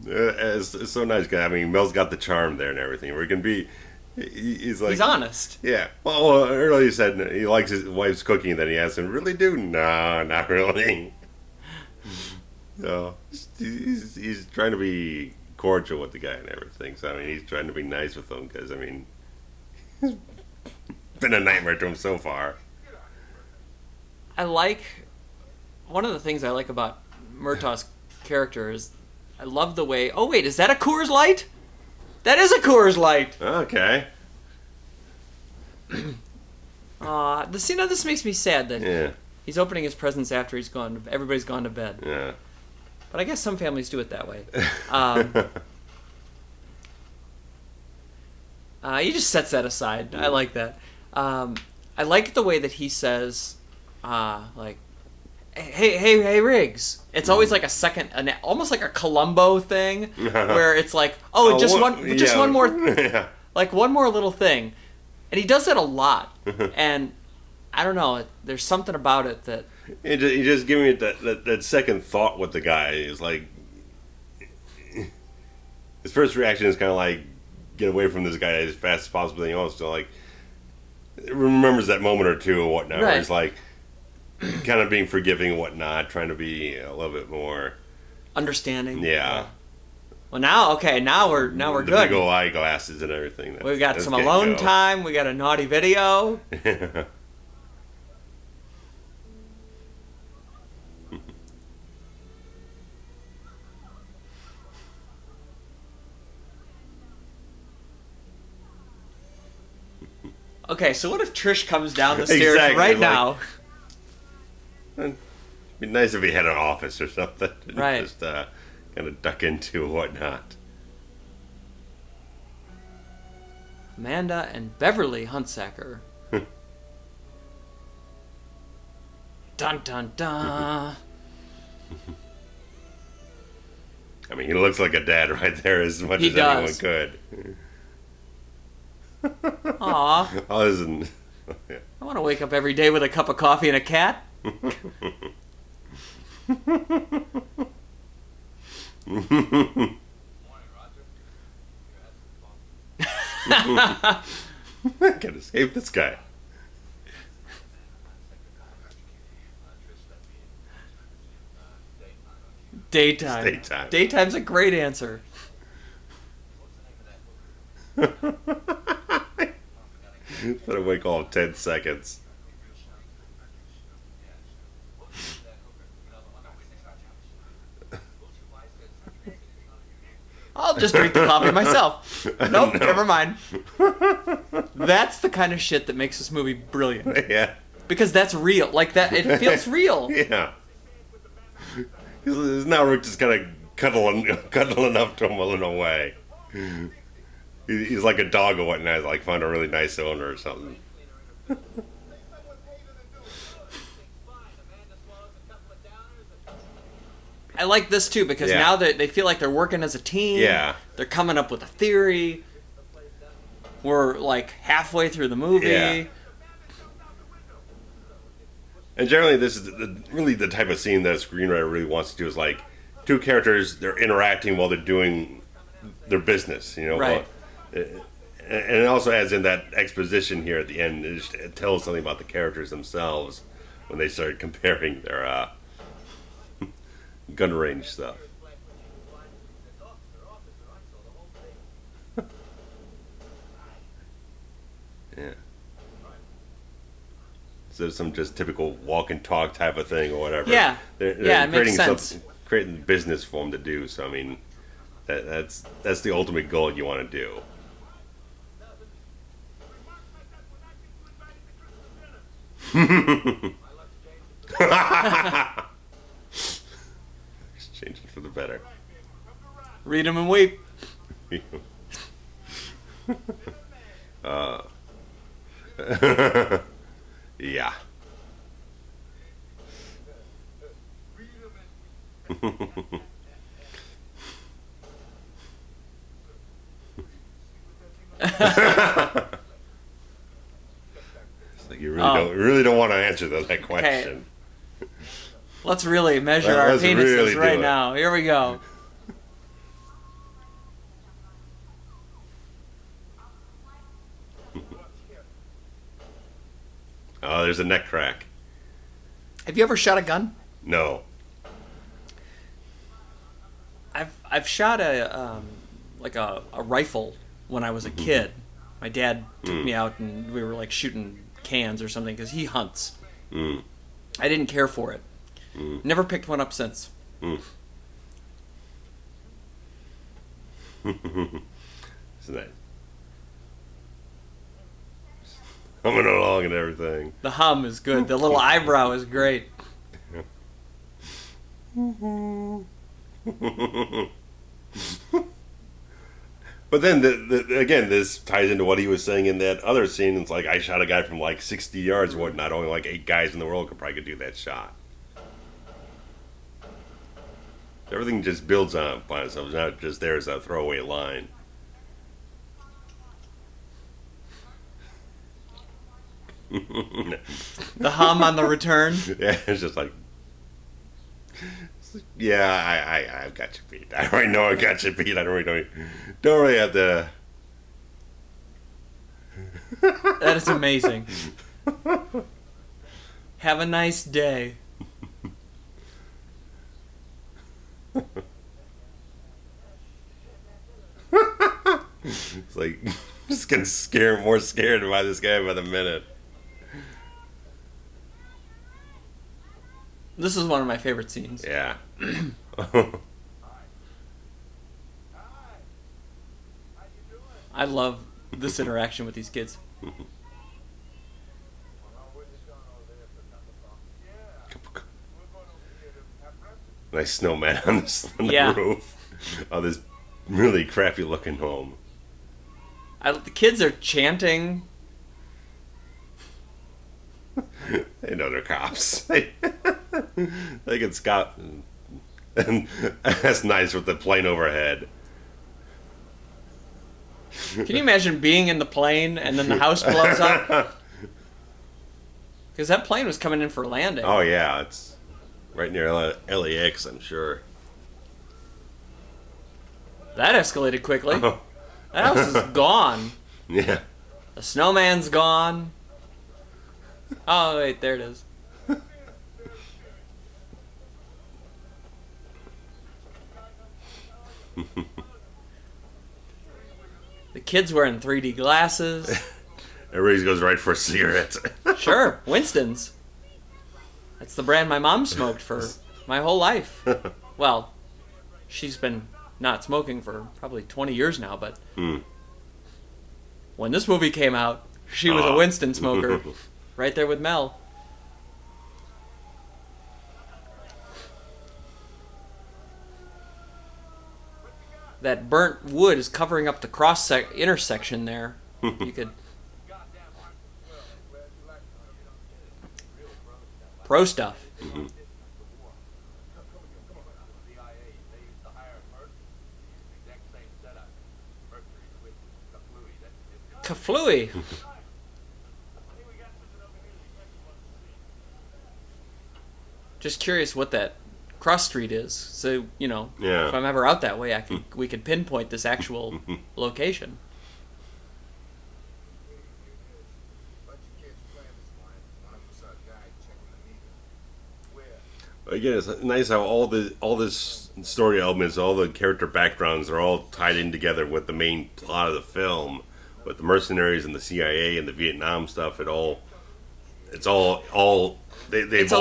It's so nice. I mean, Mel's got the charm there and everything. We're going to be... He's like... He's honest. Yeah. Well, earlier he said he likes his wife's cooking. Then he asked him, really do? No, not really. So, he's trying to be cordial with the guy and everything. So, I mean, he's trying to be nice with him because, I mean... It's been a nightmare to him so far. One of the things I like about Murtaugh's character is I love the way... Oh, wait, is that a Coors Light? That is a Coors Light! Okay. This makes me sad that Yeah. he's opening his presents after everybody's gone to bed. Yeah. But I guess some families do it that way. He just sets that aside. I like that. I like the way that he says, hey, Riggs. It's always like a second, almost like a Columbo thing, where it's like, one more, Yeah. like one more little thing, and he does that a lot. And I don't know, there's something about it that He just giving it that second thought with the guy is like, his first reaction is kind of like, get away from this guy as fast as possible. Then he also like remembers that moment or two and whatnot, where he's like kind of being forgiving and whatnot, trying to be a little bit more understanding. Yeah. Well, now we're the good. Big old eyeglasses and everything. We've got some alone time. We got a naughty video. Okay, so what if Trish comes down the stairs now? It'd be nice if he had an office or something. Right. Just kind of duck into and whatnot. Amanda and Beverly Huntsacker. Dun dun dun. I mean, he looks like a dad right there as much as anyone could. Aw. Yeah. I want to wake up every day with a cup of coffee and a cat. I can't escape this guy. Daytime. Daytime's a great answer. Let it wake all 10 seconds. I'll just drink the coffee myself. Nope, No. Never mind. That's the kind of shit that makes this movie brilliant. Yeah. Because that's real. Like that, it feels real. Yeah. He's now Rick just kind of cuddling up to him in a way. He's like a dog or whatnot. Like find a really nice owner or something. I like this too because now they feel like they're working as a team. Yeah. They're coming up with a theory. We're like halfway through the movie. Yeah. And generally, this is really the type of scene that a screenwriter really wants to do. Is like two characters, they're interacting while they're doing their business. You know, right? And it also adds in that exposition here at the end. It tells something about the characters themselves when they start comparing their gun range stuff. Yeah. So some just typical walk and talk type of thing or whatever. Yeah. They're it makes sense. Creating business for them to do. So I mean, that's the ultimate goal you want to do. Change it for the better. Read them and weep. Yeah. It's like you really don't want to answer that question. Okay. Let's really measure our penises really right now. Here we go. Oh, there's a neck crack. Have you ever shot a gun? No. I've shot a rifle when I was a kid. My dad took me out and we were like shooting cans or something because he hunts. I didn't care for it. Never picked one up since. Isn't that humming along and everything? The hum is good. The little eyebrow is great. But then, again, this ties into what he was saying in that other scene. It's like, I shot a guy from like 60 yards and whatnot. Only like 8 guys in the world could probably do that shot. Everything just builds on itself. It's not just there as a throwaway line. The hum on the return. Yeah, it's just like, yeah, I've got you beat. I already know I got you beat. I don't really have to. That is amazing. Have a nice day. It's like, just getting more scared by this guy by the minute. This is one of my favorite scenes. Yeah. I love this interaction with these kids. Nice snowman on the roof of this really crappy looking home. The kids are chanting. They know they're cops. They can scout. And that's nice with the plane overhead. Can you imagine being in the plane and then the house blows up? Because that plane was coming in for landing. Oh, yeah. It's right near LAX, I'm sure. That escalated quickly. Oh. That house is gone. Yeah. The snowman's gone. Oh, wait, there it is. The kid's wearing 3D glasses. Everybody goes right for a cigarette. Sure, Winston's. That's the brand my mom smoked for my whole life. Well, she's been not smoking for probably 20 years now, but when this movie came out, she was a Winston smoker. Right there with Mel. That burnt wood is covering up the intersection there. You could... Pro stuff. Kaflooey. Just curious what that cross street is. So, if I'm ever out that way, we could pinpoint this actual location. Again, it's nice how all this story elements, all the character backgrounds are all tied in together with the main plot of the film, with the mercenaries and the CIA and the Vietnam stuff. They've all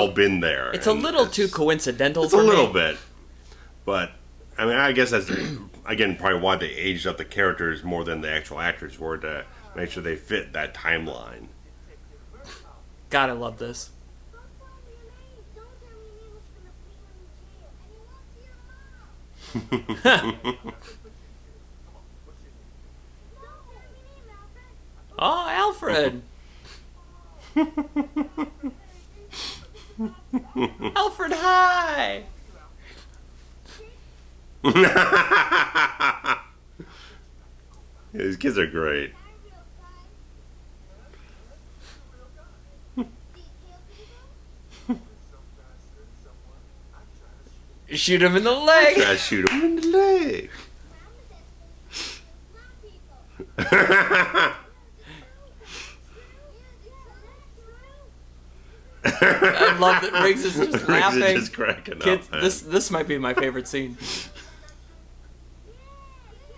been there. It's a little too coincidental. It's a little bit, but I mean, I guess that's again probably why they aged up the characters more than the actual actors were, to make sure they fit that timeline. God, I love this. Oh, Alfred! Alfred, hi! These kids are great. Shoot him in the leg! Try to shoot him in the leg. I love that Riggs is just laughing. Riggs is just cracking Kids, up. This might be my favorite scene.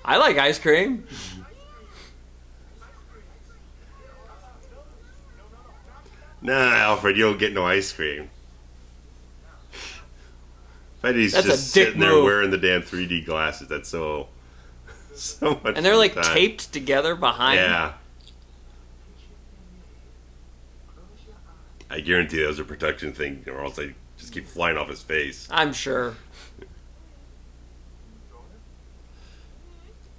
I like ice cream. Nah, Alfred, you don't get no ice cream. But he's That's just a dick sitting there move. wearing the damn 3D glasses. That's so much. And they're like fun. taped together behind. Yeah. I guarantee those are protection things, or else they just keep flying off his face. I'm sure.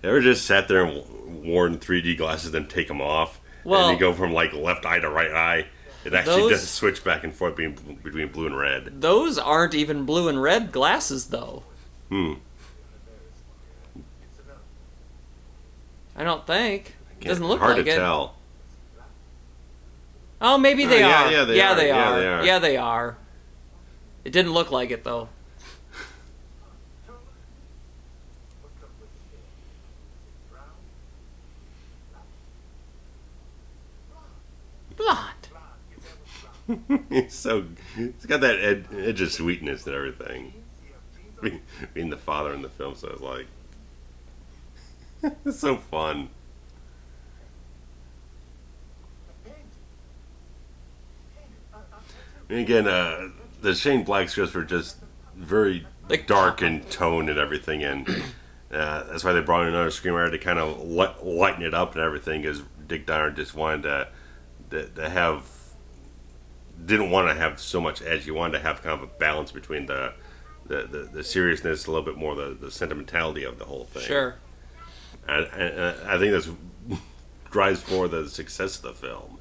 Ever just sat there and worn 3D glasses, then take them off, Well, and you go from like left eye to right eye? It actually does switch back and forth between blue and red. Those aren't even blue and red glasses, though. I don't think. It doesn't look hard like to it. tell. Oh, maybe they are. Yeah, they are. Yeah, they are. It didn't look like it, though. Blonde. He's got that edge of sweetness and everything. Being the father in the film, so it's like it's so fun. And again, the Shane Black scripts were just very dark in tone and everything, and that's why they brought in another screenwriter to kind of lighten it up and everything. Because Dick Donner just wanted to have. Didn't want to have so much edge. He wanted to have kind of a balance between the seriousness, a little bit more the sentimentality of the whole thing. Sure. And I think that's drives for the success of the film.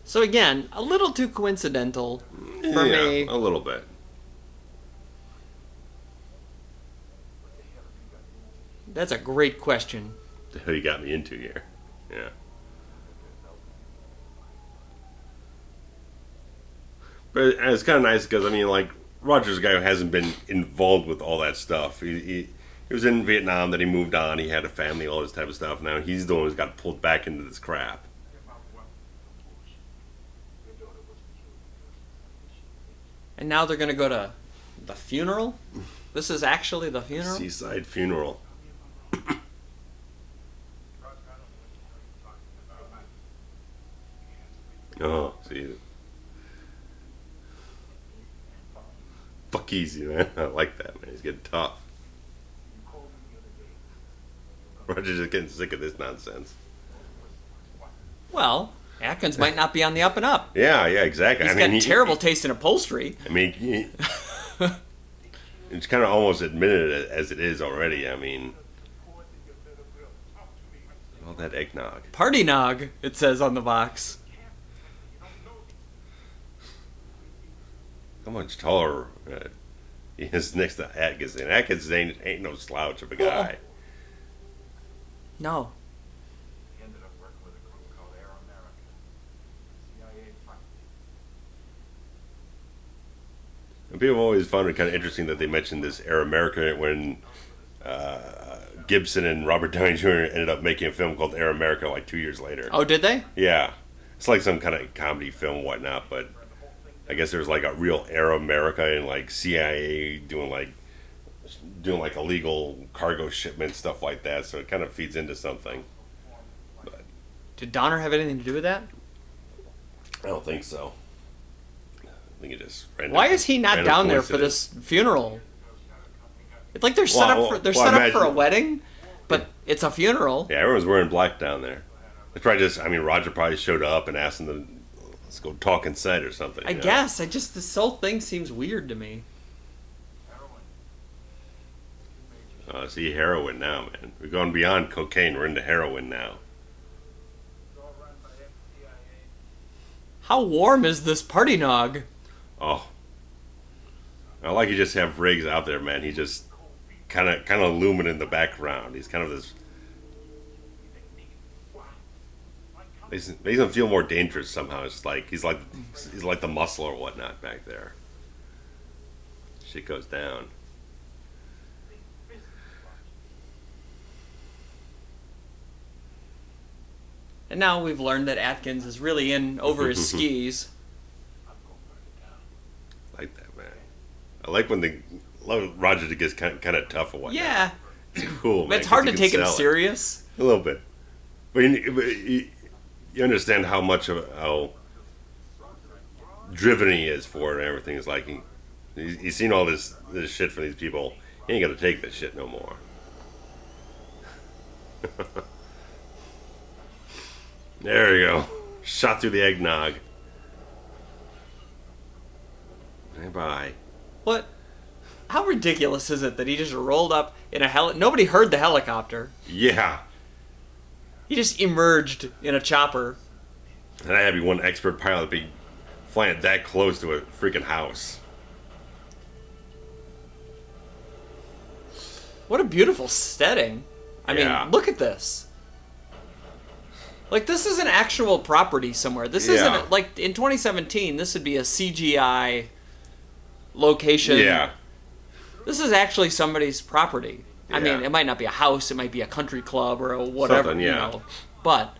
So again, a little too coincidental for me. A little bit. That's a great question. What you got me into here. Yeah. But it's kind of nice because, I mean, like, Roger's a guy who hasn't been involved with all that stuff. He was in Vietnam, then he moved on, he had a family, all this type of stuff. Now he's the one who's got pulled back into this crap. And now they're going to go to the funeral? This is actually the funeral? Seaside funeral. Oh, see. Fuck easy, man. I like that, man. He's getting tough. Roger's just getting sick of this nonsense. Well, Atkins might not be on the up and up. Yeah, exactly. He's got terrible taste in upholstery. I mean, it's kind of almost admitted as it is already. I mean, well, that eggnog. Party nog, it says on the box. How much taller he is next to Atkins? And Atkins ain't no slouch of a guy. No. He ended up working with a group called Air America. CIA funded. And people always found it kind of interesting that they mentioned this Air America when Gibson and Robert Downey Jr. ended up making a film called Air America like 2 years later. Oh, did they? Yeah. It's like some kind of comedy film and whatnot, but I guess there's like a real Air America and like CIA doing like illegal cargo shipment, stuff like that, so it kind of feeds into something. But did Donner have anything to do with that? I don't think so. I think it just Why is he not down there for this funeral? It's like they're set up for a wedding, but it's a funeral. Yeah, everyone's wearing black down there. It's probably just, I mean, Roger probably showed up and asked him to let's go talk inside or something. I guess. This whole thing seems weird to me. See, heroin now, man. We're going beyond cocaine. We're into heroin now. How warm is this party nog? Oh, I like you just have Riggs out there, man. He just kind of looming in the background. He's kind of this. Makes him feel more dangerous somehow. It's like he's like the muscle or whatnot back there. Shit goes down. And now we've learned that Atkins is really in over his skis. I like that, man. I like when Roger gets kind of tough or whatnot. Yeah. It's cool, man. It's hard to take him serious. A little bit. But you understand how driven he is for it and everything. It's like he's seen all this shit from these people. He ain't got to take this shit no more. There we go. Shot through the eggnog. Bye-bye. What? How ridiculous is it that he just rolled up in a nobody heard the helicopter. Yeah. He just emerged in a chopper. And I had to be one expert pilot be flying it that close to a freaking house. What a beautiful setting. I mean, look at this. Like, this is an actual property somewhere. This isn't, like, in 2017, this would be a CGI location. Yeah. This is actually somebody's property. Yeah. I mean, it might not be a house, it might be a country club or a whatever, you know. But.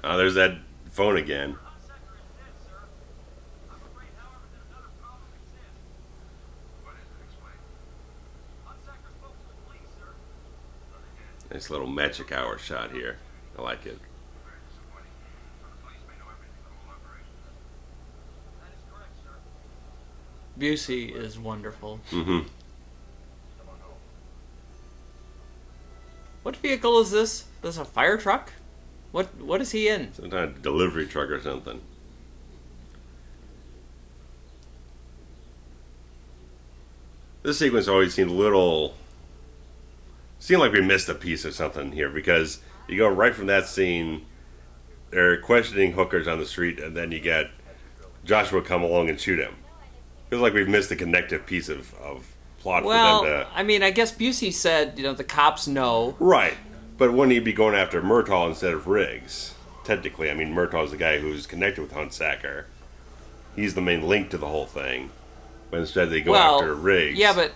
Oh, there's that phone again. Nice little magic hour shot here. I like it. Busey is wonderful. Mm-hmm. What vehicle is this? This is a fire truck? What is he in? Some kind of delivery truck or something. This sequence always seemed like we missed a piece of something here, because you go right from that scene, they're questioning hookers on the street, and then you get Joshua come along and shoot him. Feels like we've missed a connective piece of plot for them to... I mean, I guess Busey said, the cops know. Right. But wouldn't he be going after Murtaugh instead of Riggs? Technically, I mean, Murtaugh's the guy who's connected with Hunsaker. He's the main link to the whole thing. But instead they go after Riggs. Yeah, but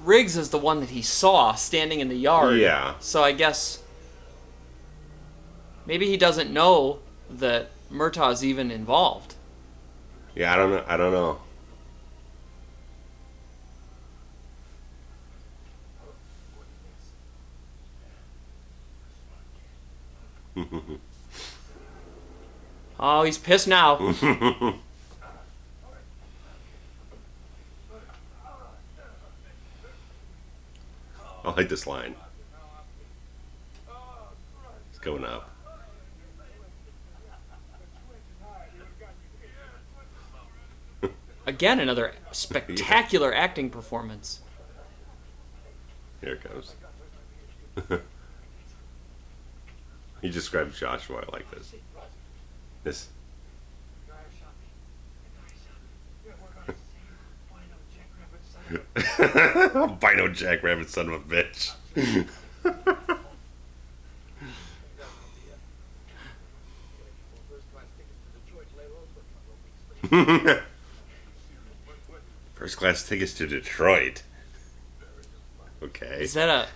Riggs is the one that he saw standing in the yard. Yeah. So I guess maybe he doesn't know that Murtaugh's even involved. Yeah, I don't know. Oh, he's pissed now. I like this line. It's going up. Again, another spectacular acting performance. Here it comes. He describes Joshua like this. This. Albino jackrabbit son of a bitch. First class tickets to Detroit. Okay. Is that a...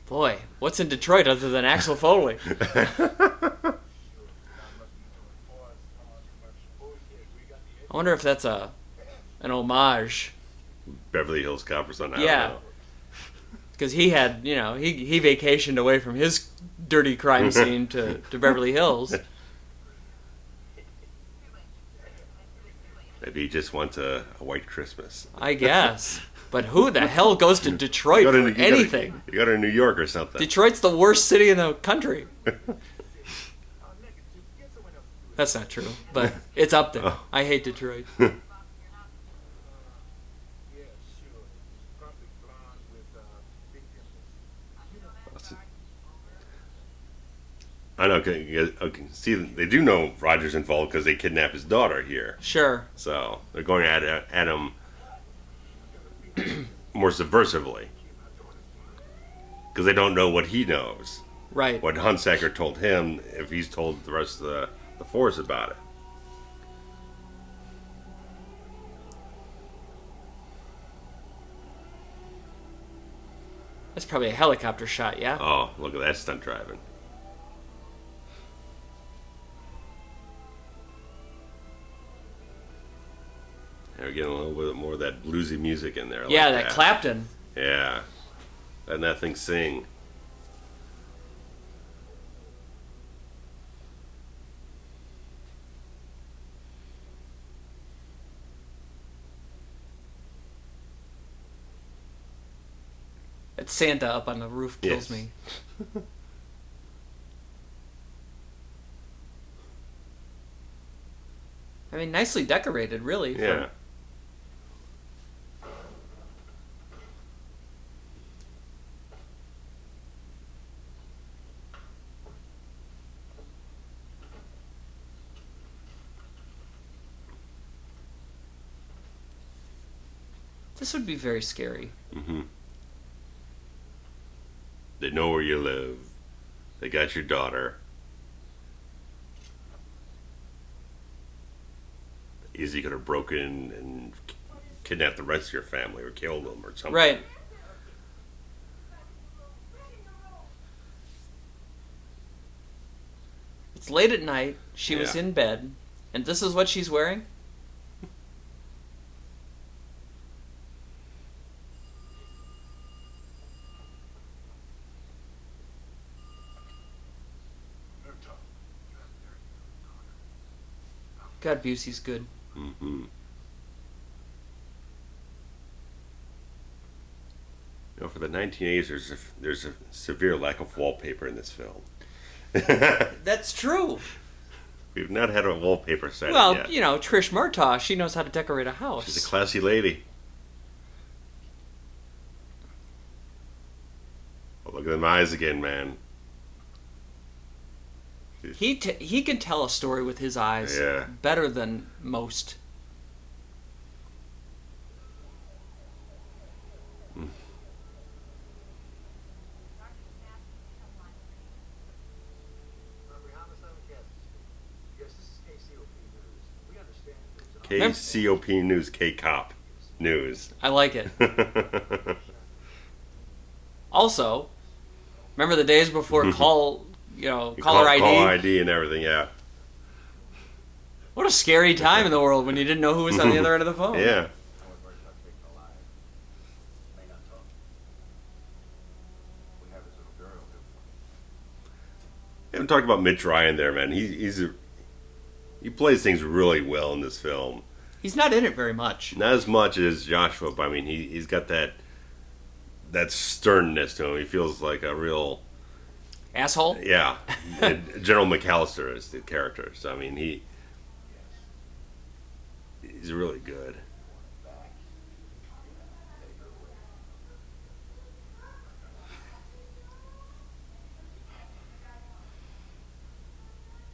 Boy, what's in Detroit other than Axel Foley? I wonder if that's an homage. Beverly Hills Cop or something. Yeah. Because he had, he vacationed away from his dirty crime scene to Beverly Hills. Maybe he just wants a white Christmas. I guess. But who the hell goes to Detroit for anything? You go to New York or something. Detroit's the worst city in the country. That's not true, but it's up there. Oh. I hate Detroit. I know. Okay, see, they do know Roger's involved because they kidnapped his daughter here. Sure. So they're going at him more subversively because they don't know what he knows. Right. What Hunsaker told him, if he's told the rest of the force about it. That's probably a helicopter shot, yeah? Oh, look at that stunt driving. We're getting a little bit more of that bluesy music in there. Yeah, like that Clapton. Yeah. Letting that thing sing. That Santa up on the roof kills me. I mean, nicely decorated, really. Yeah. This would be very scary. Mm-hmm. They know where you live. They got your daughter. Easy could have broken and kidnapped the rest of your family or killed them or something. Right. It's late at night. She was in bed. And this is what she's wearing? God, Busey's good. Mm-hmm. You know, for the 1980s, there's a severe lack of wallpaper in this film. That's true. We've not had a wallpaper set yet. Well, Trish Murtaugh, she knows how to decorate a house. She's a classy lady. Oh, look at them eyes again, man. He can tell a story with his eyes better than most. KCOP News, K-Cop News. I like it. Also, remember the days before caller ID? Caller ID and everything, yeah. What a scary time in the world when you didn't know who was on the other end of the phone. Yeah. We haven't talked about Mitch Ryan there, man. He plays things really well in this film. He's not in it very much. Not as much as Joshua, but I mean, he's got that sternness to him. He feels like a real asshole. Yeah, General McAllister is the character. So I mean, he's really good.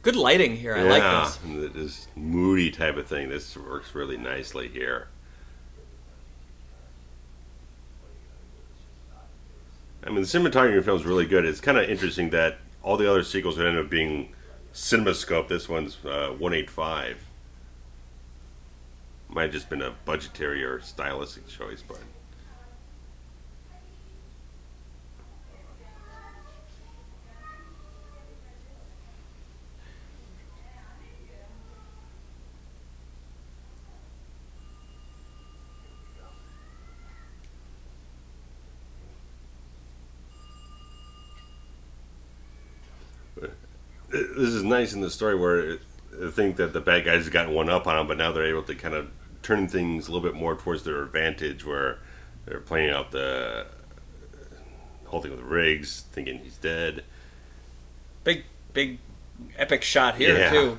Good lighting here. I like this. This moody type of thing. This works really nicely here. I mean, the cinematography in the film is really good. It's kind of interesting that all the other sequels would end up being CinemaScope. This one's 185. Might have just been a budgetary or stylistic choice, but... This is nice in the story where I think that the bad guys have gotten one up on them, but now they're able to kind of turn things a little bit more towards their advantage, where they're playing out the whole thing with Riggs, thinking he's dead. Big, epic shot here, too.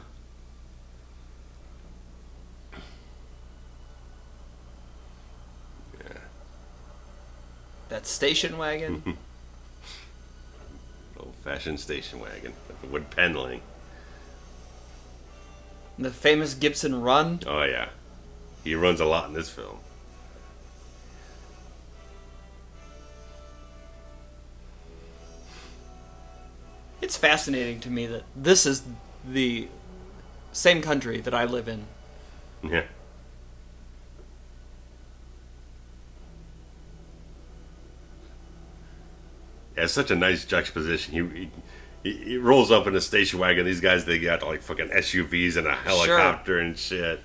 Yeah. That station wagon. Old-fashioned station wagon with the wood paneling. The famous Gibson run. Oh, yeah. He runs a lot in this film. It's fascinating to me that this is the same country that I live in. Yeah. Yeah, it's such a nice juxtaposition. He rolls up in a station wagon. These guys, they got like fucking SUVs and a helicopter and shit.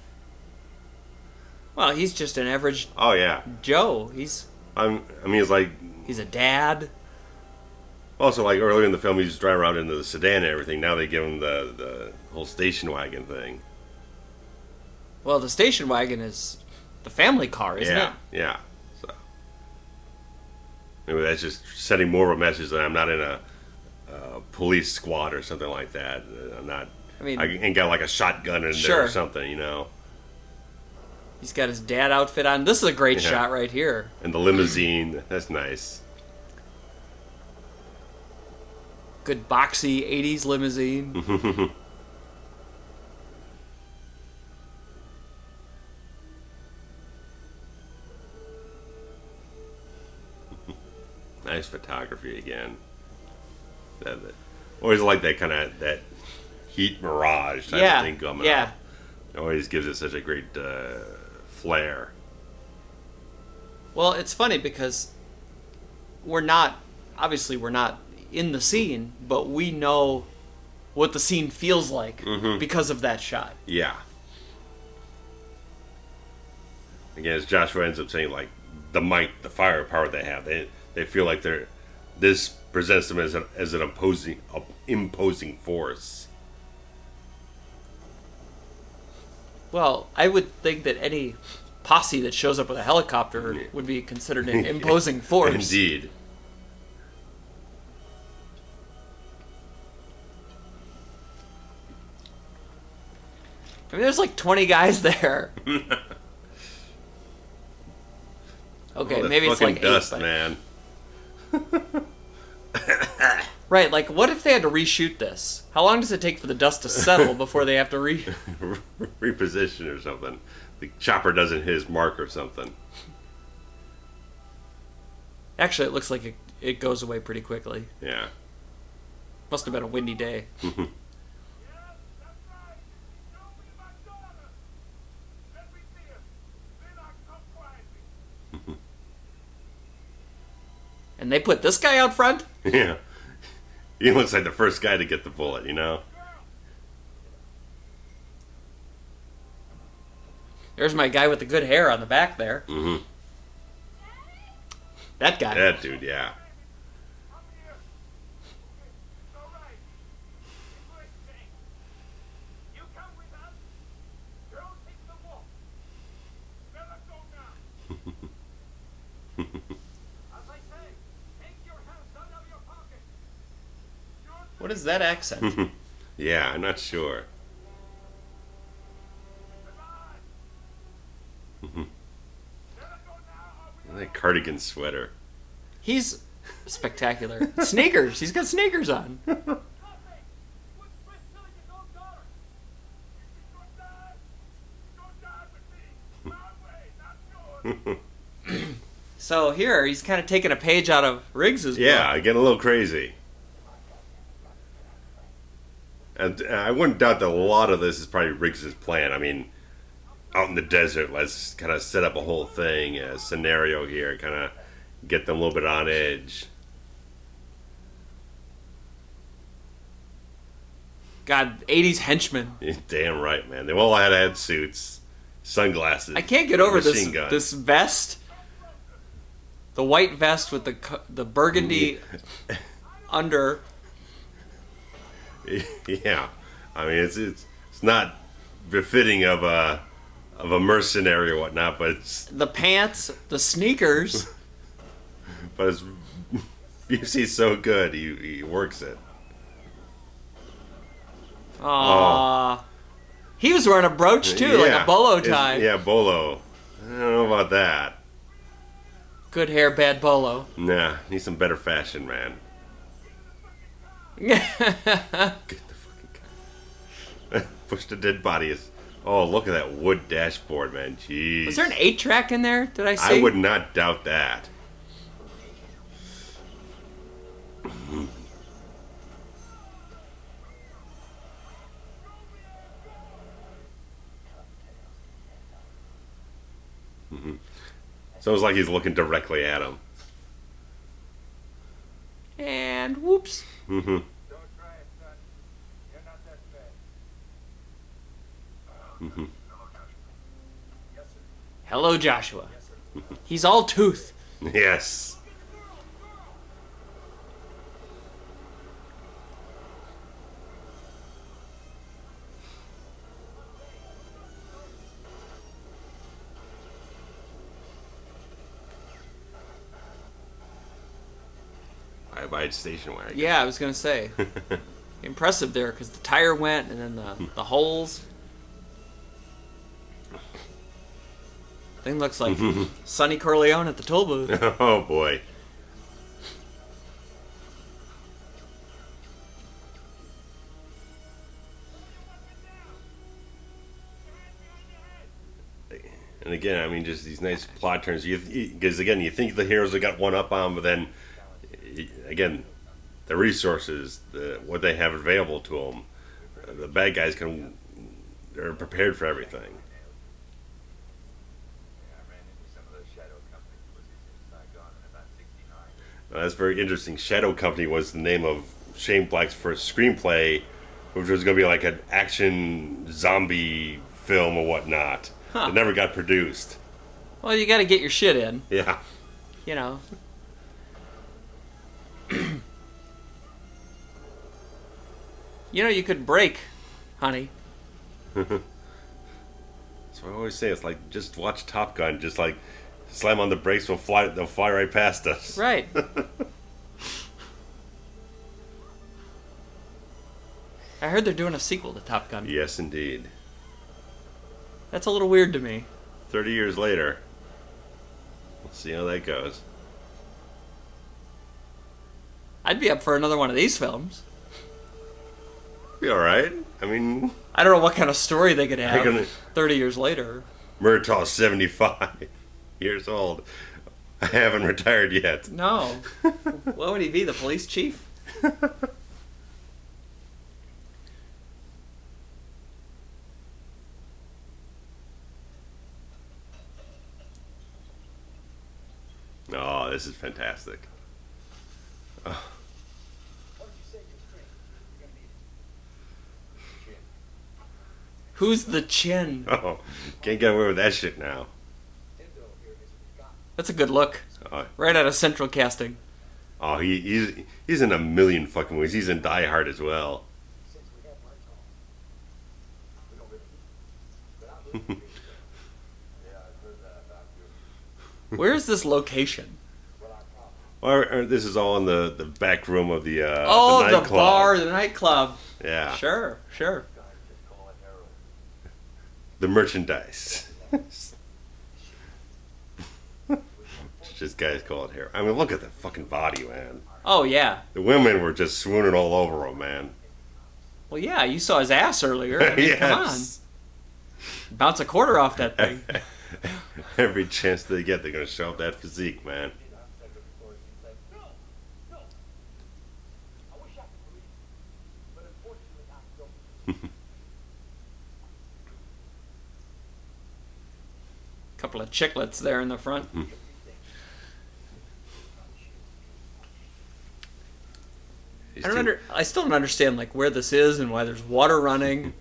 Well, he's just an average. Oh yeah, Joe. He's like he's a dad. Also, like earlier in the film, he's driving around in the sedan and everything. Now they give him the whole station wagon thing. Well, the station wagon is the family car, isn't it? Yeah. So maybe that's just sending more of a message that I'm not in a police squad or something like that. I'm not. I ain't got like a shotgun in there or something, you know. He's got his dad outfit on. This is a great shot right here. And the limousine. That's nice. Good boxy 80s limousine. Nice photography again. Always like that kind of that heat mirage type of thing coming out. It always gives it such a great flair. Well, it's funny because we're not in the scene, but we know what the scene feels like because of that shot. Yeah. Again, as Joshua ends up saying, like the might, the firepower they have, they feel like this presents them as an imposing force. Well, I would think that any posse that shows up with a helicopter would be considered an imposing force. Indeed. I mean, there's like 20 guys there. Okay, maybe it's like dust, 8, man. Right, like what if they had to reshoot this? How long does it take for the dust to settle before they have to reposition or something? The chopper doesn't hit his mark or something. Actually, it looks like it goes away pretty quickly. Yeah. Must have been a windy day. And they put this guy out front? Yeah. He looks like the first guy to get the bullet, you know? There's my guy with the good hair on the back there. Mm-hmm. That guy. That dude, yeah. What is that accent? Yeah, I'm not sure. That cardigan sweater. He's spectacular. Sneakers. He's got sneakers on. So here, he's kind of taking a page out of Riggs's book. Yeah, getting a little crazy. And I wouldn't doubt that a lot of this is probably Riggs's plan. I mean, out in the desert, let's kind of set up a whole thing, a scenario here, kind of get them a little bit on edge. God, 80s henchmen. Damn right, man. They all had suits, sunglasses. I can't get over this vest. The white vest with the burgundy under. Yeah, I mean it's not befitting of a mercenary or whatnot, but it's the pants, the sneakers. But Busey's so good, he works it. Aww. Oh. He was wearing a brooch too, like a bolo tie. Yeah, bolo. I don't know about that. Good hair, bad bolo. Nah, need some better fashion, man. Get the fucking car. Push the dead body. Oh, look at that wood dashboard, man. Jeez. Was there an 8-track in there? Did I see? I would not doubt that. So it's like he's looking directly at him. And whoops. Don't try it, son. You're not that bad. Yes, sir. Hello, Joshua. Yes, sir. He's all tooth. Yes. By station wagon. Yeah, I was gonna say. Impressive there, because the tire went, and then the holes. Thing looks like Sonny Corleone at the toll booth. Oh boy. And again, I mean, just these nice plot turns. Because again, you think the heroes have got one up on, but then again, the resources, what they have available to them, the bad guys they're prepared for everything. Yeah, I ran into some of those shadow company pussies in Saigon in about '69. Now, that's very interesting. Shadow Company was the name of Shane Black's first screenplay, which was going to be like an action zombie film or whatnot. Huh. It never got produced. Well, you got to get your shit in. Yeah. You know. You know, you could break, honey. That's what I always say. It's like, just watch Top Gun. Just like slam on the brakes, they'll fly right past us. Right. I heard they're doing a sequel to Top Gun. Yes, indeed. That's a little weird to me. 30 years later. We'll see how that goes. I'd be up for another one of these films. Be alright. I mean, I don't know what kind of story they could have 30 years later. Murtaugh's 75 years old. I haven't retired yet. No. What would he be, the police chief? Oh, this is fantastic. Oh. Who's the chin? Oh, can't get away with that shit now. That's a good look. Right out of Central Casting. Oh, he's in a million fucking movies. He's in Die Hard as well. Where's this location? Well, this is all in the back room of the the bar, the nightclub. Yeah. Sure. The merchandise. Just guys call it hair. I mean, look at the fucking body, man. Oh, yeah. The women were just swooning all over him, man. Well, yeah, you saw his ass earlier. I mean, yes. Come on. Bounce a quarter off that thing. Every chance they get, they're going to show up that physique, man. Couple of chiclets there in the front. I still don't understand like where this is and why there's water running.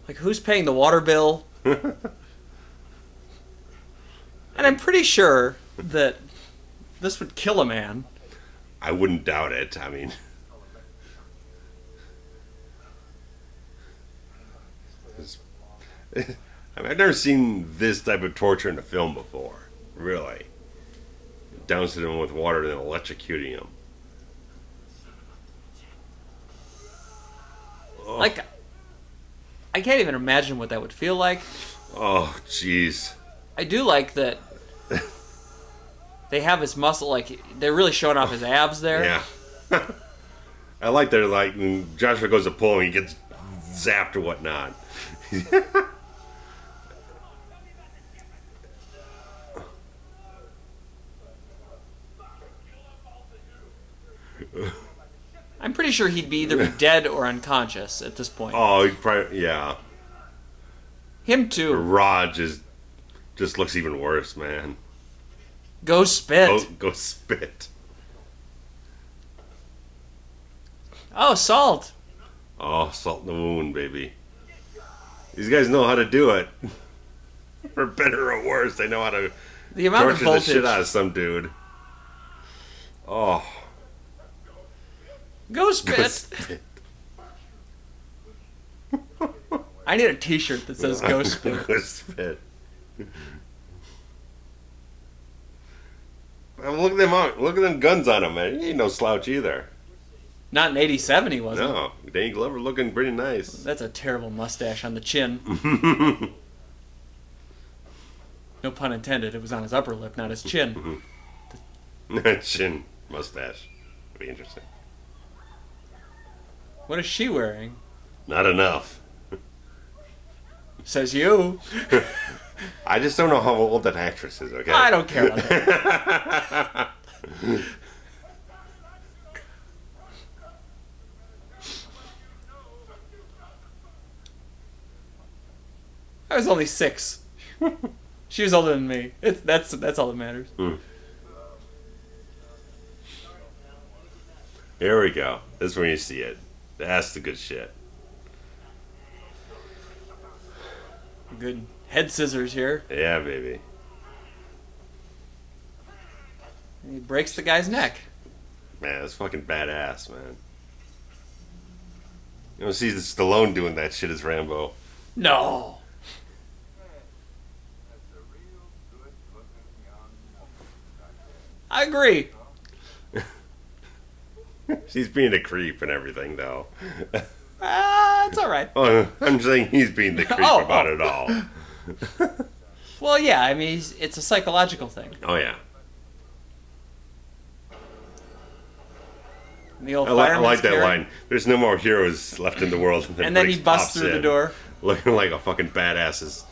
Like who's paying the water bill? And I'm pretty sure that this would kill a man. I wouldn't doubt it. I mean, I've never seen this type of torture in a film before. Really. Dousing him with water and then electrocuting him. Oh. Like, I can't even imagine what that would feel like. Oh, jeez. I do like that they have his muscle, like, they're really showing off his abs there. Yeah. I like that, like, when Joshua goes to pull him, he gets zapped or whatnot. I'm pretty sure he'd be either dead or unconscious at this point. Oh, he'd probably, yeah. Him too. Raj just looks even worse, man. Go spit. Go spit. Oh, salt. Oh, salt in the wound, baby. These guys know how to do it. For better or worse, they know how to the amount torture of voltage. the shit out of some dude. Oh. Go spit. I need a t-shirt that says go spit. Go spit. Look at them out. Look at them guns on him, man. He ain't no slouch either. Not in 87 he wasn't. No. Danny Glover looking pretty nice. That's a terrible mustache on the chin. No pun intended. It was on his upper lip, not his chin. Chin mustache. Would be interesting. What is she wearing? Not enough. Says you. I just don't know how old that actress is, okay? I don't care about that. I was only 6. She was older than me. That's all that matters. Here we go. This is where you see it. That's the good shit. Good head scissors here. Yeah, baby. And he breaks the guy's neck. Man, that's fucking badass, man. You don't see Stallone doing that shit as Rambo. No. I agree. He's being a creep and everything, though. It's all right. Oh, I'm saying he's being the creep about it all. Well, yeah, I mean, it's a psychological thing. Oh, yeah. The old I like that line. There's no more heroes left in the world. And then he busts through the door. Looking like a fucking badass.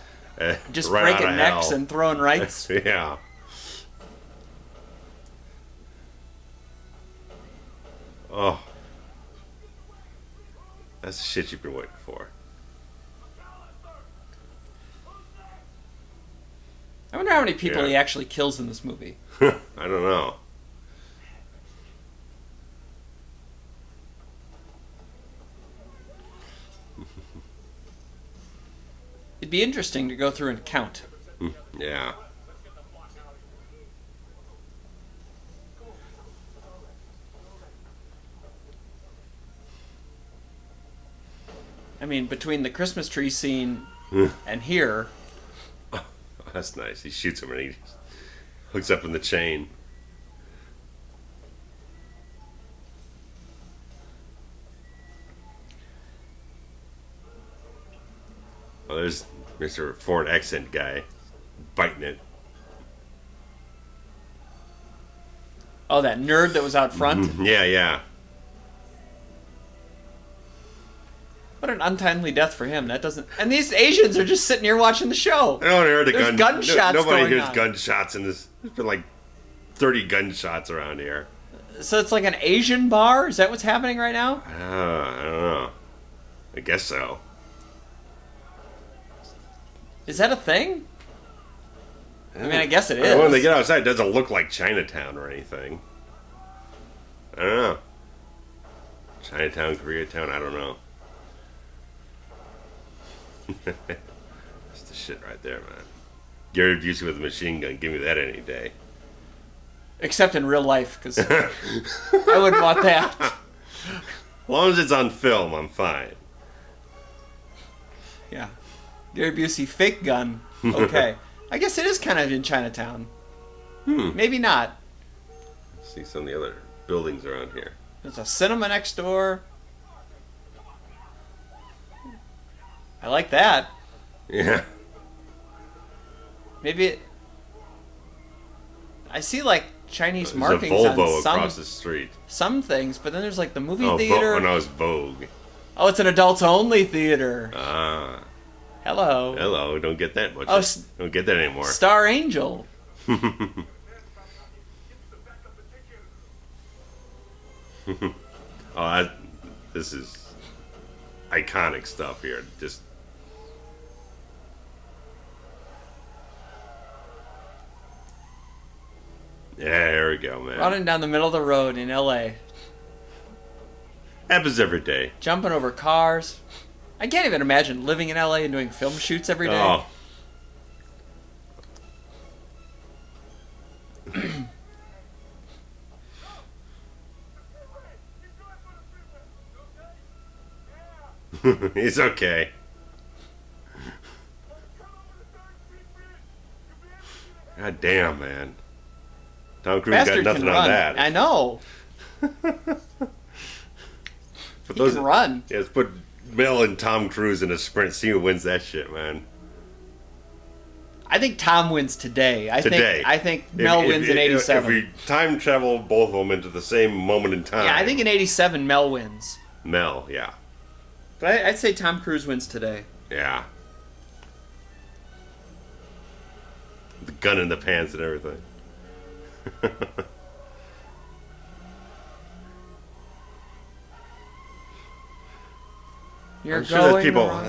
Just right breaking necks and throwing rights. Yeah. Oh. That's the shit you've been waiting for. I wonder how many people he actually kills in this movie. I don't know. It'd be interesting to go through and count. Yeah. I mean, between the Christmas tree scene and here... Oh, that's nice. He shoots him and he hooks up in the chain. Oh, there's Mr. Foreign Accent guy biting it. Oh, that nerd that was out front? Yeah, yeah. What an untimely death for him. That doesn't. And these Asians are just sitting here watching the show. I don't hear the gunshots. Nobody hears gunshots in this. There's been like 30 gunshots around here. So it's like an Asian bar? Is that what's happening right now? I don't know. I guess so. Is that a thing? I mean, I guess it is. When they get outside, it doesn't look like Chinatown or anything. I don't know. Chinatown, Koreatown, I don't know. That's the shit right there, man. Gary Busey with a machine gun, give me that any day. Except in real life, because I wouldn't want that. As long as it's on film, I'm fine. Yeah. Gary Busey, fake gun. Okay. I guess it is kind of in Chinatown. Maybe not. Let's see some of the other buildings around here. There's a cinema next door. I like that. Yeah. Maybe I see like Chinese There's markings a Volvo on some, across the street. Some things, but then there's like the movie theater. When I was Vogue. Oh, it's an adults-only theater. Ah. Hello. Hello. Don't get that much. Oh, don't get that anymore. Star Angel. This is iconic stuff here. Just. Yeah, there we go, man. Running down the middle of the road in L.A. Happens every day. Jumping over cars. I can't even imagine living in L.A. and doing film shoots every day. Oh. He's okay. God damn, man. Tom Cruise Bastard got nothing can on run. that. I know. He can run. Yeah, let's put Mel and Tom Cruise in a sprint. See who wins that shit, man. I think Tom wins today. I think Mel wins in 87. If we time travel both of them into the same moment in time. Yeah, I think in 87 Mel wins. Mel, yeah. But I'd say Tom Cruise wins today. Yeah. The gun in the pants and everything. I'm sure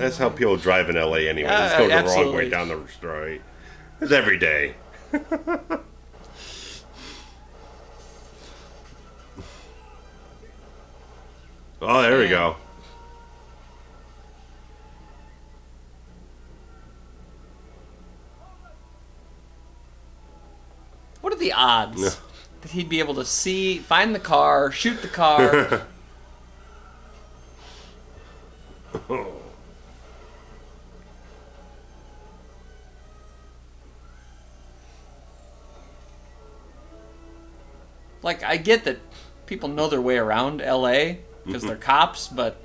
that's how people drive in LA anyway. Just go the absolutely. wrong way down the street. It's every day. Oh, there we go. What are the odds that he'd be able to find the car, shoot the car? Like, I get that people know their way around LA because they're cops, but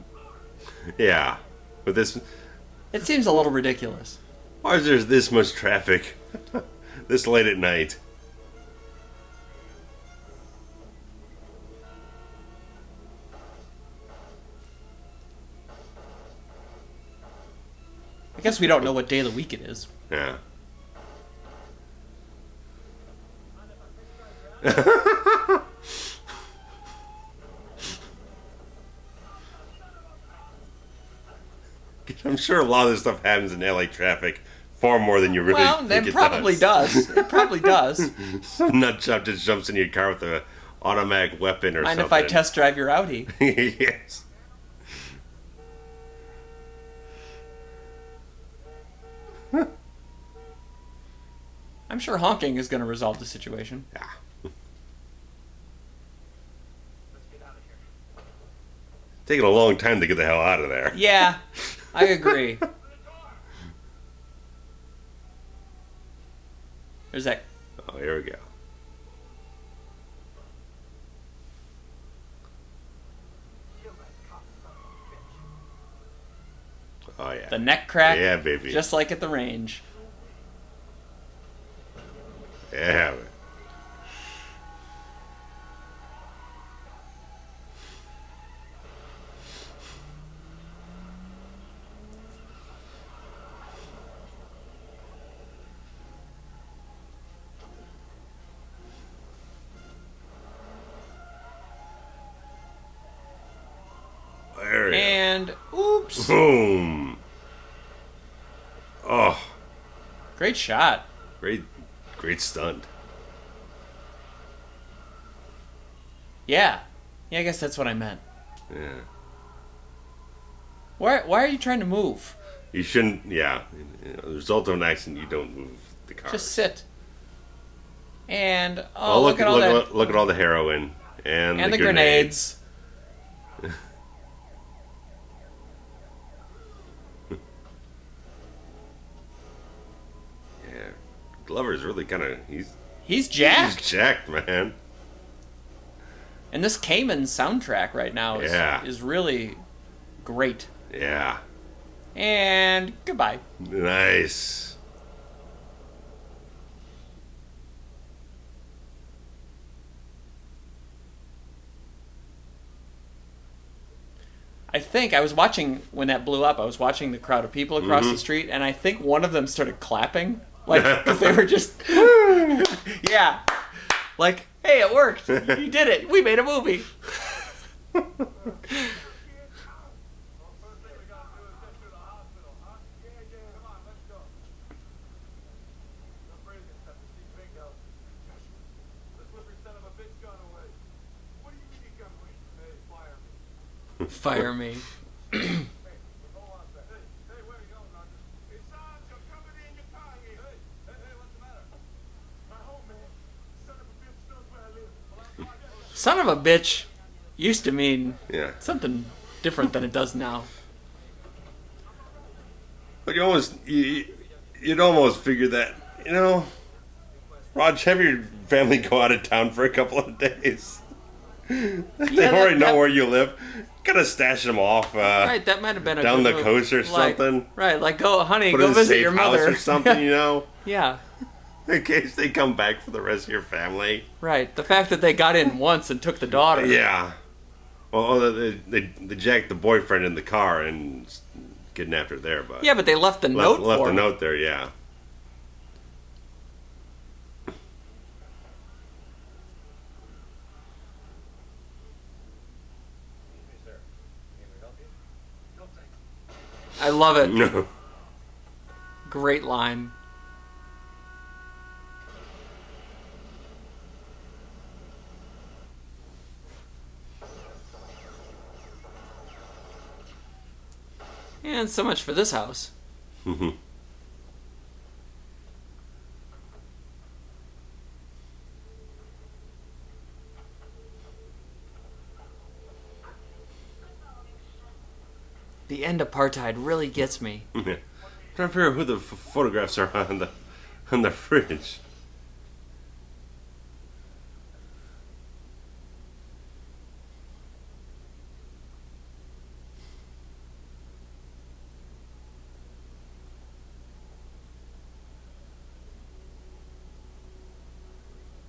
yeah, but this it seems a little ridiculous. Why is there this much traffic this late at night? I guess we don't know what day of the week it is. Yeah. I'm sure a lot of this stuff happens in LA traffic far more than you really think it probably does. It probably does. Some nut job just jumps in your car with an automatic weapon or Mind something. if I test drive your Audi? Yes. I'm sure honking is going to resolve the situation. Yeah. Taking a long time to get the hell out of there. Yeah, I agree. There's that. Oh, here we go. Oh, yeah. The neck crack. Yeah, baby. Just like at the range. Yeah. And oops. Boom. Oh. Great shot. Great stunt. Yeah. Yeah, I guess that's what I meant. Yeah. Why are you trying to move? You shouldn't, yeah. The result of an accident, you don't move the car. Just sit. And, look at all the heroin. And the grenades. Yeah. Glover's really kind of, he's jacked. He's jacked, man. And this Cayman soundtrack right now is really great. Yeah. And goodbye. Nice. I think I was watching when that blew up. I was watching the crowd of people across the street, and I think one of them started clapping, like because they were just, yeah, like, hey, it worked. You did it. We made a movie. Fire me. Son of a bitch used to mean something different than it does now. But you'd almost figure that, Raj, have your family go out of town for a couple of days. They already know where you live. Gotta stash them off. Right, that might have been down the coast or something. Right, like go visit your mother or something. Yeah. In case they come back for the rest of your family. Right. The fact that they got in once and took the daughter. Yeah. Well, they jacked the boyfriend in the car and kidnapped her there, but yeah, but they left the note. Left the note there, yeah. I love it. No. Great line. And so much for this house. Mm-hmm. The end apartheid really gets me. Yeah. I'm trying to figure out who the photographs are on the fridge.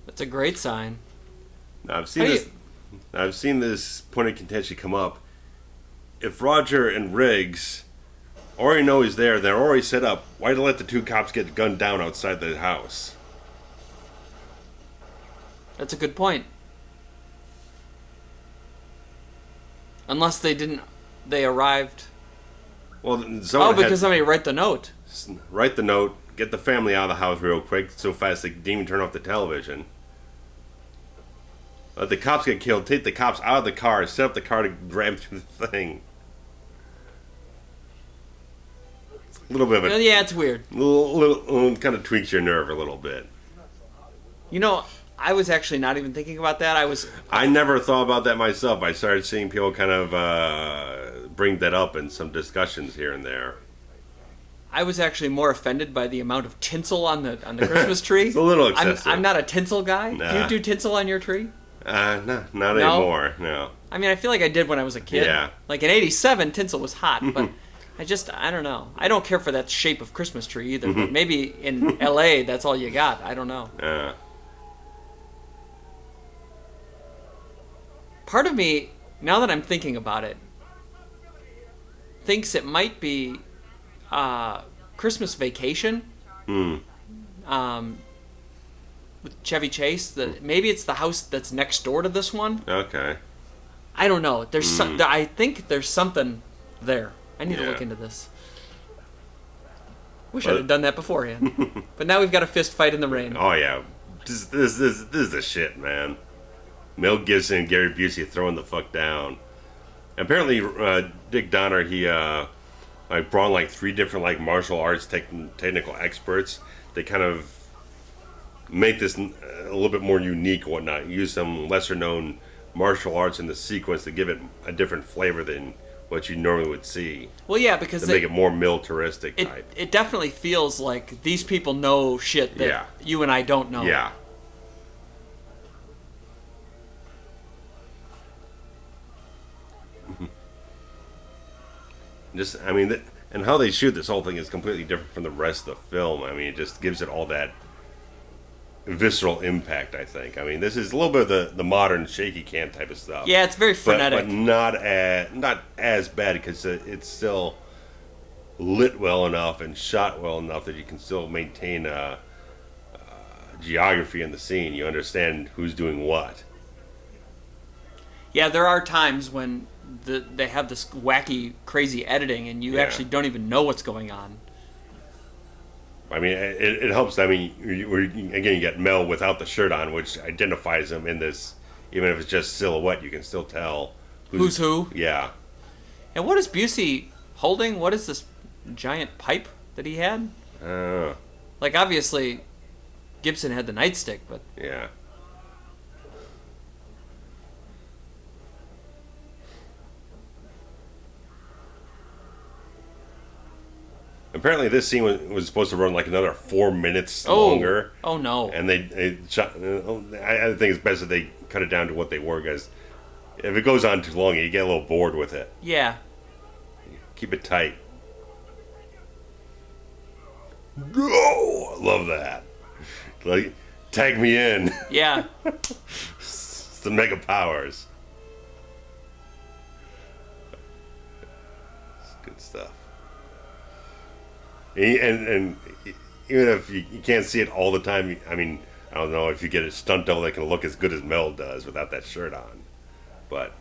That's a great sign. Now, I've seen this point of contention come up. If Roger and Riggs already know he's there, they're already set up, why let the two cops get gunned down outside the house? That's a good point. Unless they arrived. Well, because somebody write the note. Write the note, get the family out of the house real quick, so fast they didn't even turn off the television. Let the cops get killed, take the cops out of the car, set up the car to grab through the thing. It's a little bit of a... Yeah, it's weird. Little kind of tweaks your nerve a little bit. I was actually not even thinking about that. I never thought about that myself. I started seeing people kind of bring that up in some discussions here and there. I was actually more offended by the amount of tinsel on the Christmas tree. It's a little excessive. I'm not a tinsel guy. Nah. Do you do tinsel on your tree? No, not anymore. No. I mean, I feel like I did when I was a kid. Yeah. Like in '87, tinsel was hot, but I don't know. I don't care for that shape of Christmas tree either. But maybe in LA, that's all you got. I don't know. Part of me, now that I'm thinking about it, thinks it might be Christmas Vacation. With Chevy Chase. Maybe it's the house that's next door to this one. Okay. I don't know. I think there's something There. I need to look into this. Wish I'd have done that beforehand. But now we've got a fist fight in the rain. Oh, yeah. This is the shit, man. Mel Gibson and Gary Busey throwing the fuck down. Apparently, Dick Donner, he brought like 3 different like martial arts technical experts. They kind of make this a little bit more unique and whatnot. Use some lesser known martial arts in the sequence to give it a different flavor than what you normally would see. Well, yeah, because to make it more militaristic type. It definitely feels like these people know shit that you and I don't know. Yeah. Just, I mean, and how they shoot this whole thing is completely different from the rest of the film. I mean, it just gives it all that visceral impact, I think. I mean, this is a little bit of the modern shaky cam type of stuff. Yeah, it's very frenetic. But not as bad because it's still lit well enough and shot well enough that you can still maintain geography in the scene. You understand who's doing what. Yeah, there are times when they have this wacky, crazy editing, and you actually don't even know what's going on. I mean, it helps. I mean, again, you get Mel without the shirt on, which identifies him in this. Even if it's just silhouette, you can still tell who's who. Yeah. And what is Busey holding? What is this giant pipe that he had? Like, obviously, Gibson had the nightstick, but... Yeah. Apparently, this scene was supposed to run like another 4 minutes longer. Oh no! And they shot. I think it's best that they cut it down to what they were, because if it goes on too long, you get a little bored with it. Yeah. Keep it tight. Oh, I love that. Like, tag me in. Yeah. It's the mega powers. It's good stuff. And even if you can't see it all the time, I mean, I don't know if you get a stunt double that can look as good as Mel does without that shirt on. But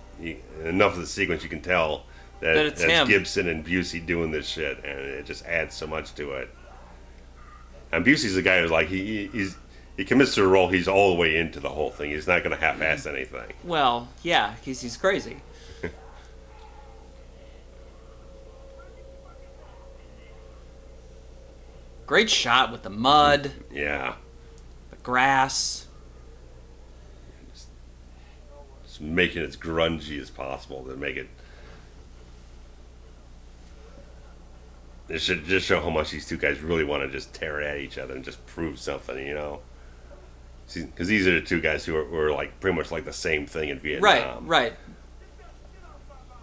enough of the sequence, you can tell that it's him. Gibson and Busey doing this shit, and it just adds so much to it. And Busey's the guy who's like, he commits to the role, he's all the way into the whole thing. He's not going to half-ass anything. Well, yeah, because he's crazy. Great shot with the mud. Yeah. The grass. Just making it as grungy as possible to make it. It should just show how much these two guys really want to just tear at each other and just prove something, you know? Because these are the two guys who were like pretty much like the same thing in Vietnam. Right.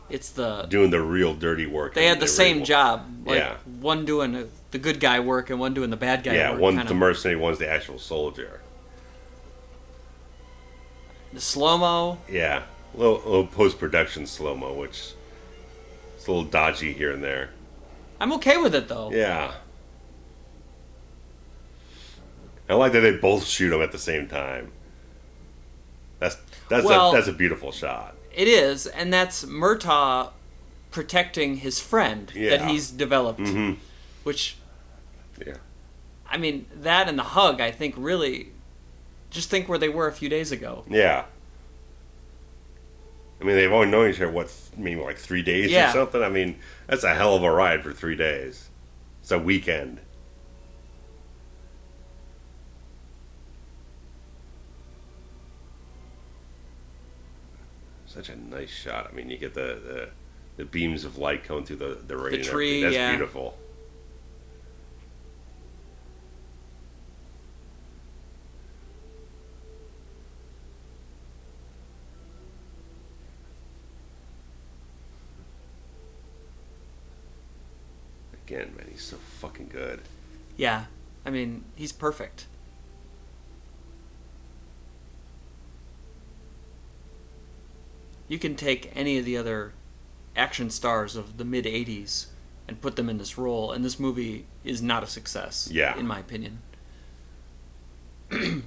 It's doing the real dirty work. They had the same job. Like, one doing the good guy work and one doing the bad guy work. Yeah, one's the mercenary, one's the actual soldier. The slow-mo. Yeah, a little post-production slow-mo, which is a little dodgy here and there. I'm okay with it, though. Yeah. I like that they both shoot them at the same time. That's a beautiful shot. It is, and that's Murtaugh protecting his friend that he's developed. Mm-hmm. Which, I mean, that and the hug, I think, really, just think where they were a few days ago. Yeah. I mean, they've only known each other, maybe like 3 days or something? I mean, that's a hell of a ride for 3 days. It's a weekend. Such a nice shot. I mean, you get the beams of light coming through the rain. The tree, That's beautiful. Again, man, he's so fucking good. Yeah. I mean, he's perfect. You can take any of the other action stars of the mid-'80s and put them in this role, and this movie is not a success, in my opinion. So,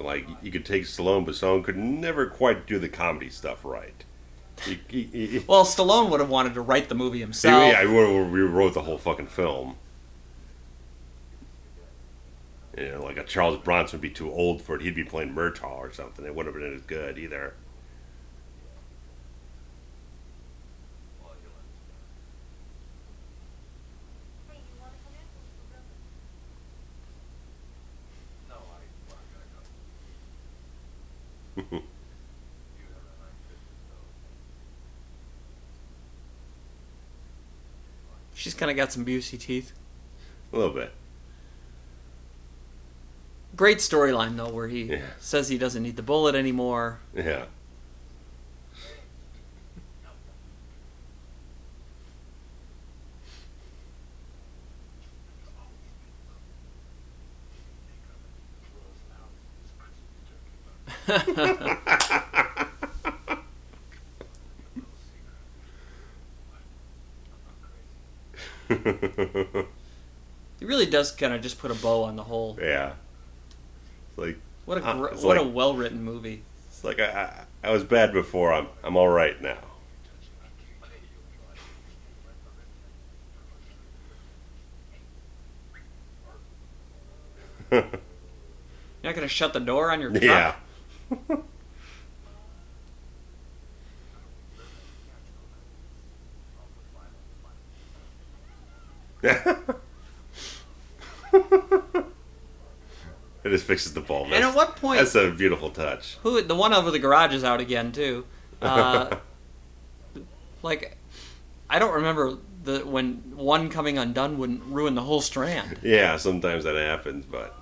like, you could take Stallone, but Stallone could never quite do the comedy stuff right. Well, Stallone would have wanted to write the movie himself. Yeah, he rewrote the whole fucking film. You know, like a Charles Bronson would be too old for it. He'd be playing Murtaugh or something. It wouldn't have been as good either. She's kind of got some Busey teeth. A little bit. Great storyline, though, where he says he doesn't need the bullet anymore. Yeah. He really does kind of just put a bow on the whole. Yeah. It's like what a well-written movie. It's like I was bad before. I'm all right now. You're not gonna shut the door on your truck? Yeah. It just fixes the ball. And at what point? That's a beautiful touch. The one over the garage is out again too. Like, I don't remember when one coming undone wouldn't ruin the whole strand. Yeah, sometimes that happens, but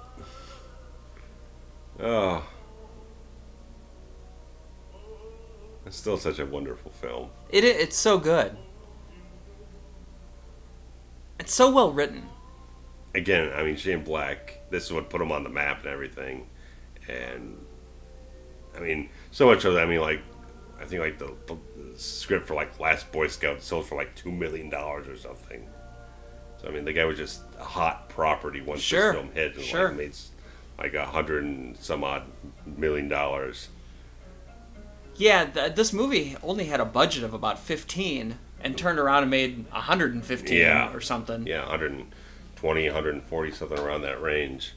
it's still such a wonderful film. It's so good. It's so well written. Again, I mean, Shane Black, this is what put him on the map and everything. And, I mean, so much of that, I mean, like, I think, like, the script for, like, Last Boy Scout sold for, like, $2 million or something. So, I mean, the guy was just a hot property once this film hit. And, like, made, like, $100 and some odd million. Yeah, this movie only had a budget of about 15 and turned around and made 115 or something. Yeah, 120, 140, something around that range.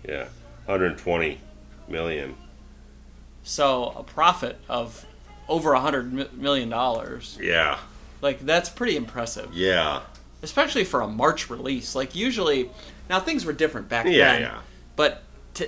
Yeah, 120 million. So a profit of over $100 million. Yeah. Like, that's pretty impressive. Yeah. Especially for a March release. Like, usually, now things were different back then. Yeah. But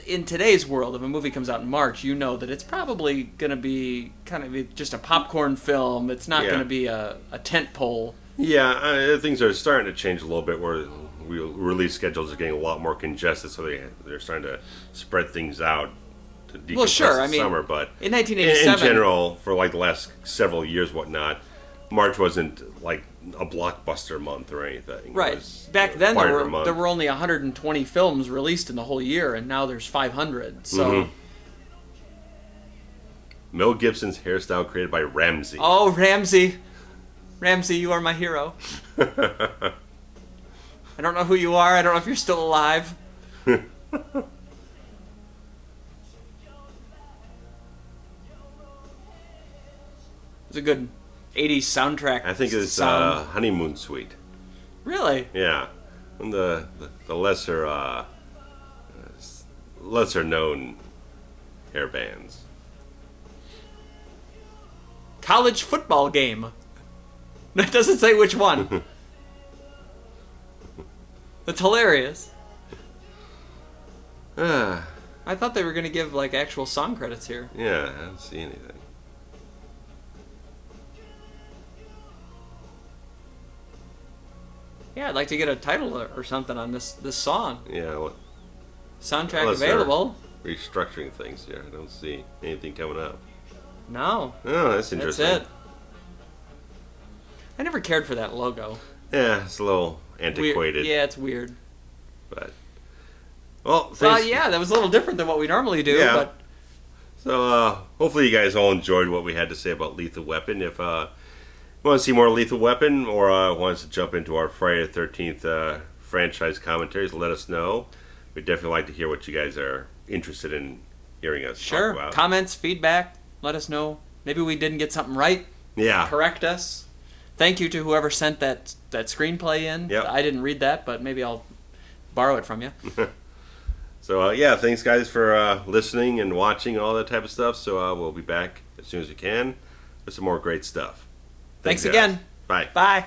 in today's world, if a movie comes out in March, you know that it's probably going to be kind of just a popcorn film. It's not going to be a tent pole. Yeah, things are starting to change a little bit where release schedules are getting a lot more congested, so they're starting to spread things out to decompress the summer. But in 1987, in general, for like the last several years, whatnot, March wasn't like a blockbuster month or anything. Right. Back then, there were only 120 films released in the whole year, and now there's 500. So, Mel Gibson's hairstyle created by Ramsey. Oh, Ramsey, you are my hero. I don't know who you are. I don't know if you're still alive. It's a good 80s soundtrack. I think it's Honeymoon Suite. Really? Yeah. And the lesser known hair bands. College football game. It doesn't say which one. That's hilarious. I thought they were going to give like actual song credits here. Yeah, I don't see anything. Yeah, I'd like to get a title or something on this song. Yeah. Soundtrack available. Restructuring things here. I don't see anything coming up. No. Oh, that's interesting. That's it. I never cared for that logo. Yeah, it's a little antiquated. Yeah, it's weird. But, well, yeah, that was a little different than what we normally do. Yeah. But so, hopefully you guys all enjoyed what we had to say about Lethal Weapon. If you want to see more Lethal Weapon or want us to jump into our Friday the 13th franchise commentaries, let us know. We'd definitely like to hear what you guys are interested in hearing us talk about. Comments, feedback, let us know. Maybe we didn't get something right. Yeah. Correct us. Thank you to whoever sent that screenplay in. Yep. I didn't read that, but maybe I'll borrow it from you. So, thanks, guys, for listening and watching all that type of stuff. So, we'll be back as soon as we can with some more great stuff. Thanks again. Bye. Bye.